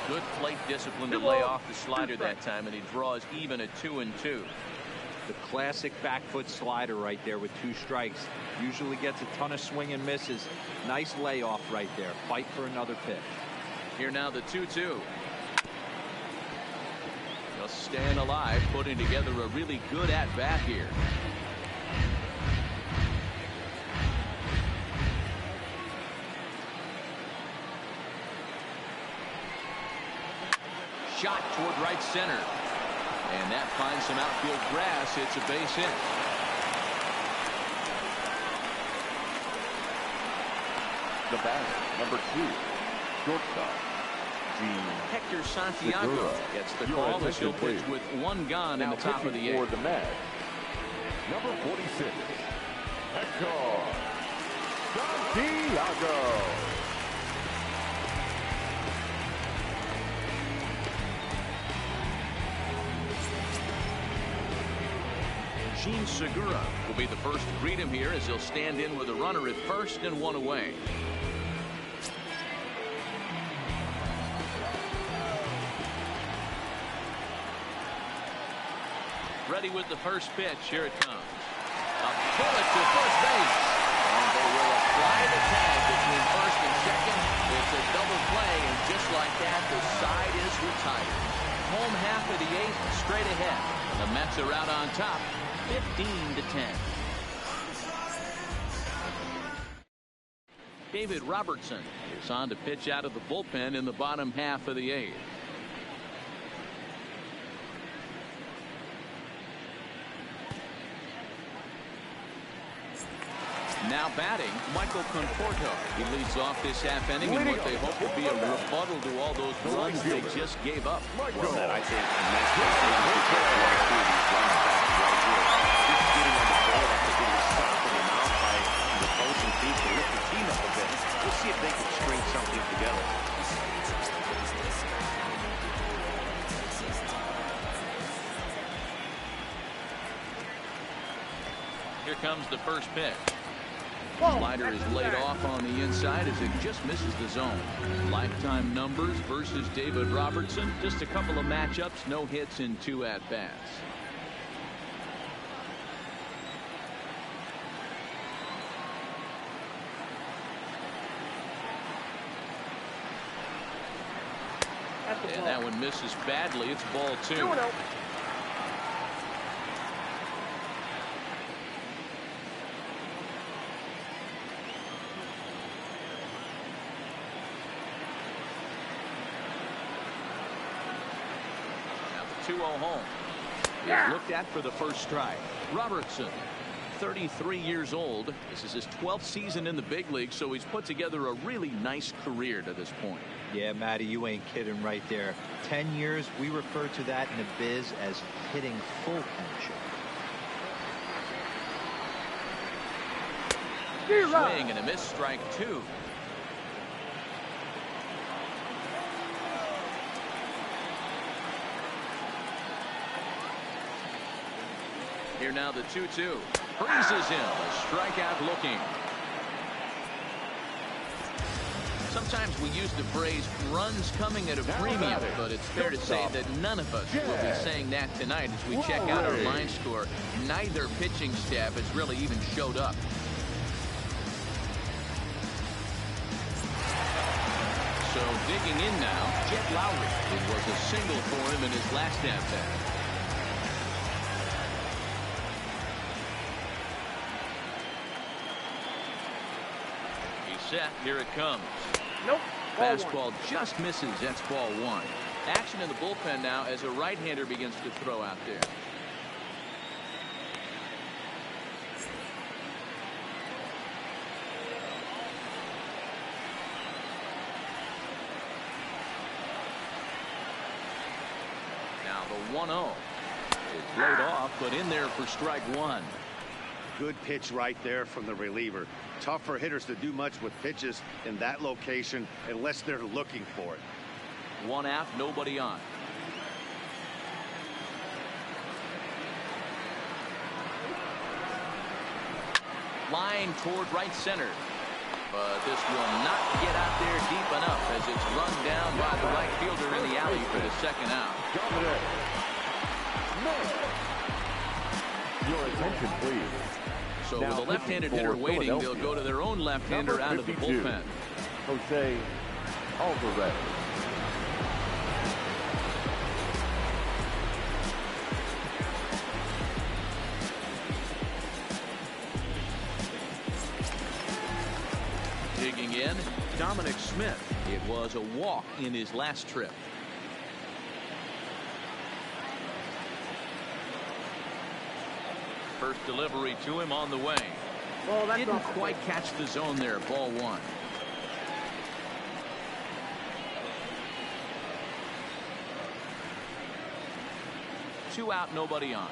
Good plate discipline to lay off the slider that time, and he draws even at 2-2. The classic back foot slider right there with 2 strikes. Usually gets a ton of swing and misses. Nice layoff right there. Fight for another pitch. Here now the 2-2. Just staying alive, putting together a really good at-bat here. Shot toward right center. And that finds some outfield grass. It's a base hit. The batter, number 2, shortstop, Hector Santiago gets the call as he'll pitch with 1 gone in the top of the 8th. For the Mets, number 46, Hector Santiago. Gene Segura will be the first to greet him here as he'll stand in with a runner at first and 1 away. Ready with the first pitch. Here it comes. A bullet to first base. And they will apply the tag between first and second. It's a double play, and just like that, the side is retired. Home half of the 8th, straight ahead. The Mets are out on top, 15-10. David Robertson is on to pitch out of the bullpen in the bottom half of the 8th. Now batting, Michael Conforto. He leads off this half inning in what they hope will be a rebuttal to all those runs they just gave up. Well said, I think. Just getting on the board after getting stopped in the mouth by the opposing team to lift the team up a bit. We'll see if they can string something together. Here comes the first pitch. Slider is laid off on the inside as it just misses the zone. Lifetime numbers versus David Robertson. Just a couple of matchups, no hits in 2 at-bats. And that one misses badly. It's ball 2. Now the 2-0 home is looked at for the first strike. Robertson, 33 years old. This is his 12th season in the big league, so he's put together a really nice career to this point. Yeah, Matty, you ain't kidding right there. 10 years, we refer to that in the biz as hitting full pension. Swing and a miss, strike 2. Here now the 2-2. Freezes him. A strikeout looking. Sometimes we use the phrase runs coming at a premium, but it's fair to say that none of us will be saying that tonight as we check out our line score. Neither pitching staff has really even showed up. So digging in now, Jet Lowry. It was a single for him in his last at-bat. Set. Here it comes. Nope. Fastball just misses. That's ball 1. Action in the bullpen now as a right-hander begins to throw out there. Now the 1-0 is laid off, but in there for strike 1. Good pitch right there from the reliever. Tough for hitters to do much with pitches in that location unless they're looking for it. 1 out, nobody on. Line toward right center. But this will not get out there deep enough as it's run down by the right fielder in the alley for the second out. Your attention, please. So Now, with a left-handed pitching hitter for waiting, they'll Philadelphia, go to their own left-hander number out of the 52, bullpen. Jose Alvarez. Digging in, Dominic Smith. It was a walk in his last trip. First delivery to him on the way. Oh, Didn't quite catch the zone there. Ball one. Two out, nobody on.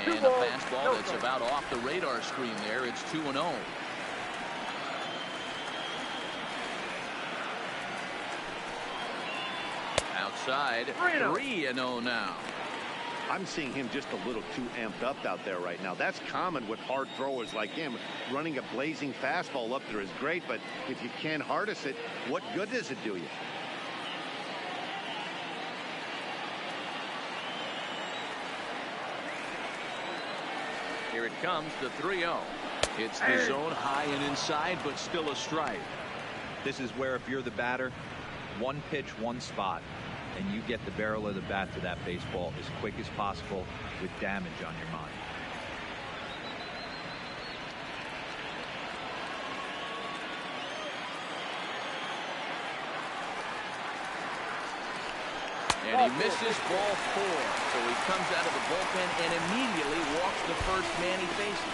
And a fastball that's about off the radar screen there. It's 2-0. Outside, 3-0 now. I'm seeing him just a little too amped up out there right now. That's common with hard throwers like him. Running a blazing fastball up there is great, but if you can't harness it, what good does it do you? Here it comes, the 3-0. It's the zone high and inside, but still a strike. This is where if you're the batter, one pitch, one spot, and you get the barrel of the bat to that baseball as quick as possible with damage on your mind. And he misses ball 4. So he comes out of the bullpen and immediately walks the first man he faces.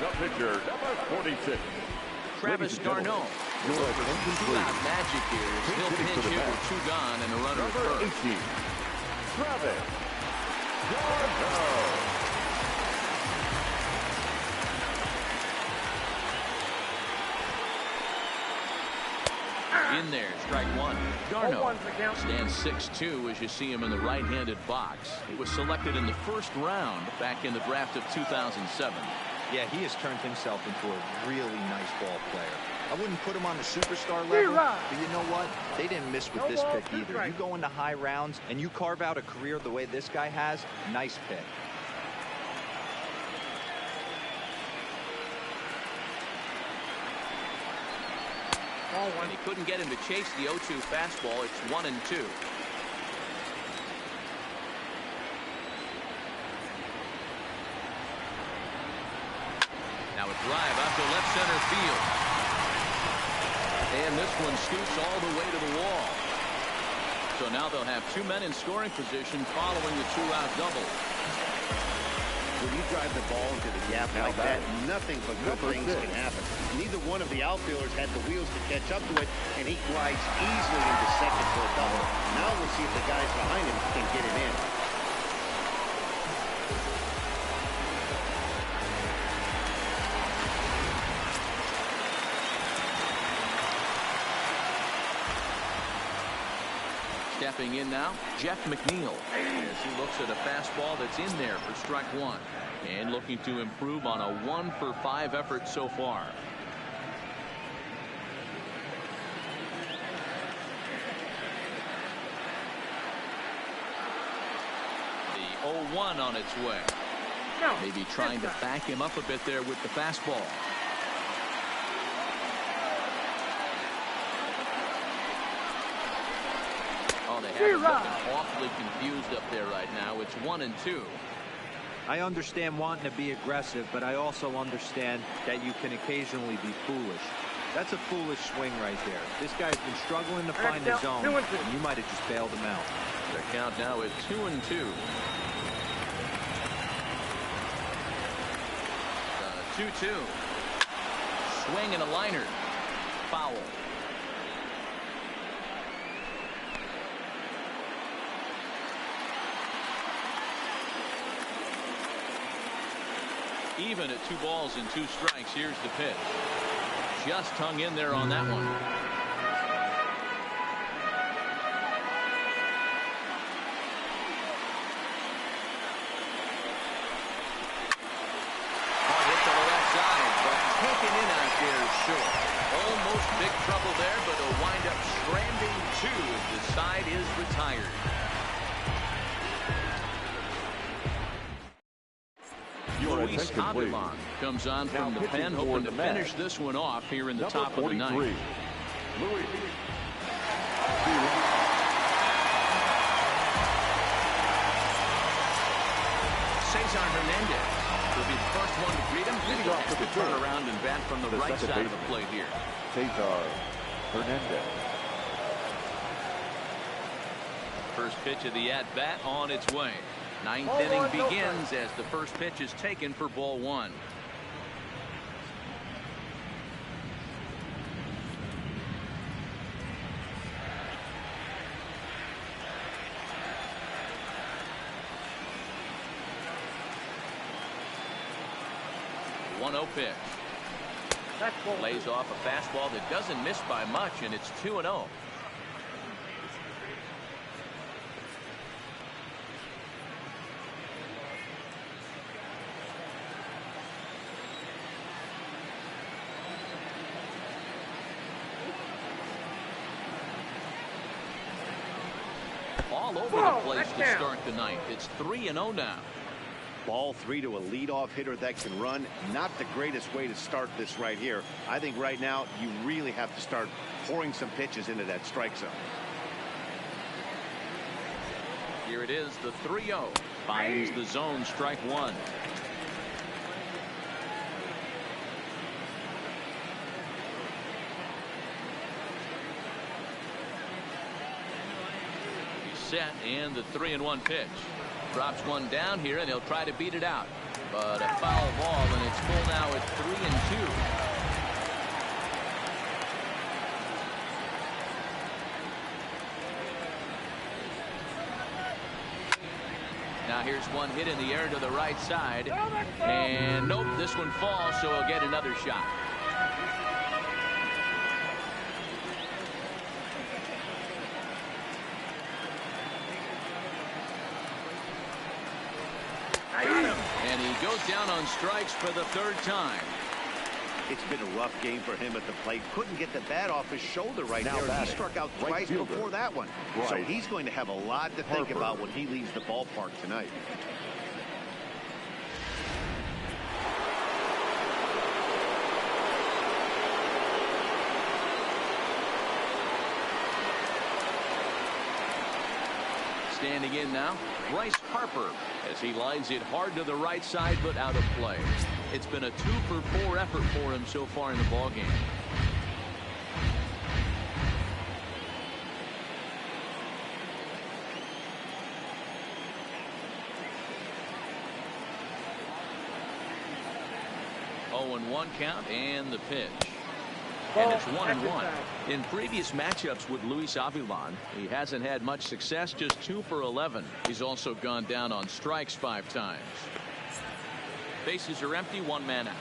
The pitcher, number 46. Travis Garneau. Two-out magic here as he'll pinch hit with 2 gone and a runner at Number first. 18, Travis Garneau. In there, strike 1. Garneau stands 6'2" as you see him in the right-handed box. He was selected in the first round back in the draft of 2007. Yeah, he has turned himself into a really nice ball player. I wouldn't put him on the superstar level, but you know what? They didn't miss with this pick either. You go into high rounds and you carve out a career the way this guy has, nice pick. And he couldn't get him to chase the 0-2 fastball. It's 1-2. Now a drive out to left center field. And this one scoots all the way to the wall. So now they'll have 2 men in scoring position following the 2-out double. When you drive the ball into the gap like that, nothing but good things can happen. Neither one of the outfielders had the wheels to catch up to it, and he glides easily into second for a double. Now we'll see if the guys behind him can get it in. Stepping in now, Jeff McNeil. As he looks at a fastball that's in there for strike 1. And looking to improve on a 1-for-5 effort so far. The 0-1 on its way. Maybe trying to back him up a bit there with the fastball. Oh, they have him looking awfully confused up there right now. It's 1-2. I understand wanting to be aggressive, but I also understand that you can occasionally be foolish. That's a foolish swing right there. This guy's been struggling to find his zone, and you might have just bailed him out. The count now is 2-2. 2-2. Swing and a liner. Foul. Even at 2 balls and 2 strikes. Here's the pitch. Just hung in there on that one. Hard hit to the left side, but taken in out there is short. Almost big trouble there, but he'll wind up stranding two as the side is retired. Luis Avilan comes on from the pen, hoping to finish this one off here in the top of the ninth. Cesar Hernandez will be the first one to greet him. Leading off to the turn around and bat from the right side of the plate here. Cesar Hernandez. First pitch of the at-bat on its way. Ninth inning begins as the first pitch is taken for ball one. The 1-0 pitch. Lays off a fastball that doesn't miss by much, and it's 2-0. All over the place to start the ninth. It's 3-0 now. Ball 3 to a leadoff hitter that can run. Not the greatest way to start this right here. I think right now you really have to start pouring some pitches into that strike zone. Here it is, the 3-0. Finds the zone, strike one. Set, and the 3-1 pitch. Drops one down here, and he'll try to beat it out. But a foul ball, and it's full now at 3-2. Now here's one hit in the air to the right side. And nope, this one falls, so he'll get another shot. And he goes down on strikes for the third time. It's been a rough game for him at the plate. Couldn't get the bat off his shoulder right there. He struck out twice before that one. So he's going to have a lot to think about when he leaves the ballpark tonight. Standing in now, Bryce Harper, as he lines it hard to the right side, but out of play. It's been a 2-for-4 effort for him so far in the ballgame. Oh, and 1 count, and the pitch. And it's 1-1. In previous matchups with Luis Avilan, he hasn't had much success, just 2 for 11. He's also gone down on strikes 5 times. Bases are empty, 1 man out.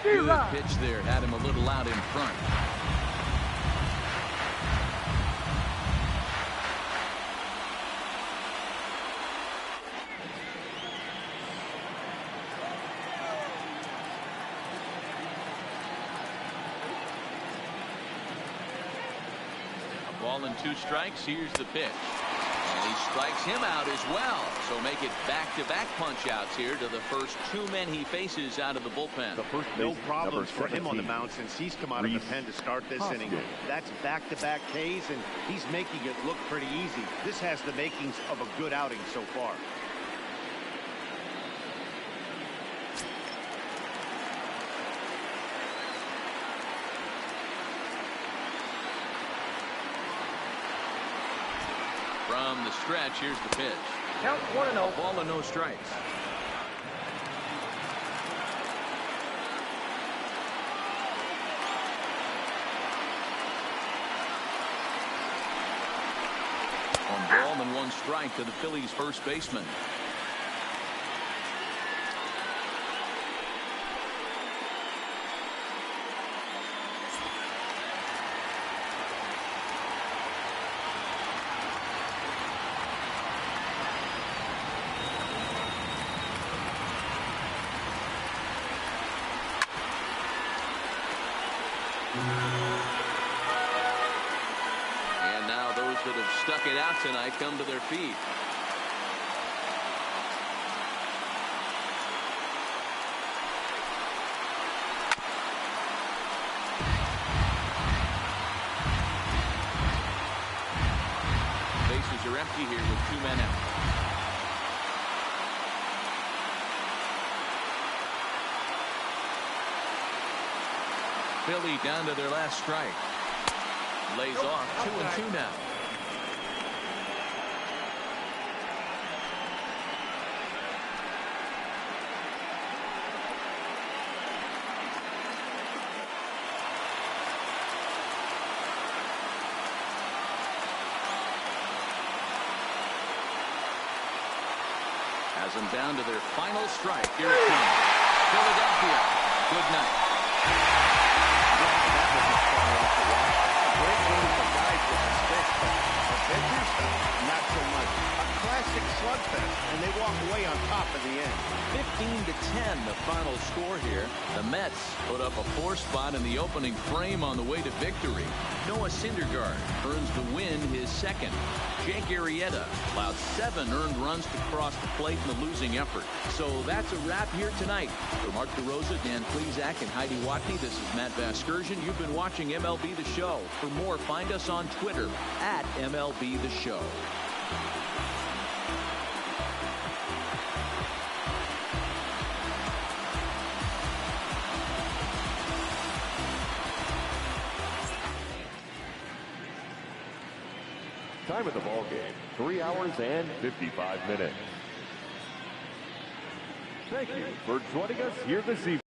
Good pitch there, had him a little out in front. Ball and 2 strikes. Here's the pitch. And he strikes him out as well. So make it back-to-back punch-outs here to the first 2 men he faces out of the bullpen. No problems for him on the mound since he's come out of the pen to start this inning. That's back-to-back Ks, and he's making it look pretty easy. This has the makings of a good outing so far. From the stretch, here's the pitch. Count 1-0. Ball and no strikes. On ball and 1 strike to the Phillies first baseman. that have stuck it out tonight come to their feet. Bases are empty here with 2 men out. Philly down to their last strike. Lays off 2-2 now. Has them down to their final strike. Here it comes. Philadelphia. Good night. Great game for guys with the stick, but for pitchers, not so much. A classic slugfest, and they walk away on top of the end. 15-10 the final score here. The Mets put up a 4 spot in the opening frame on the way to victory. Noah Syndergaard earns the win, his second. Jake Arrieta allowed 7 earned runs to cross the plate in the losing effort. So that's a wrap here tonight. For Mark DeRosa, Dan Plesac, and Heidi Watney, this is Matt Vasgersian. You've been watching MLB The Show. For more, find us on Twitter at MLB The Show. Time of the ball game, 3 hours and 55 minutes. Thank you for joining us here this evening.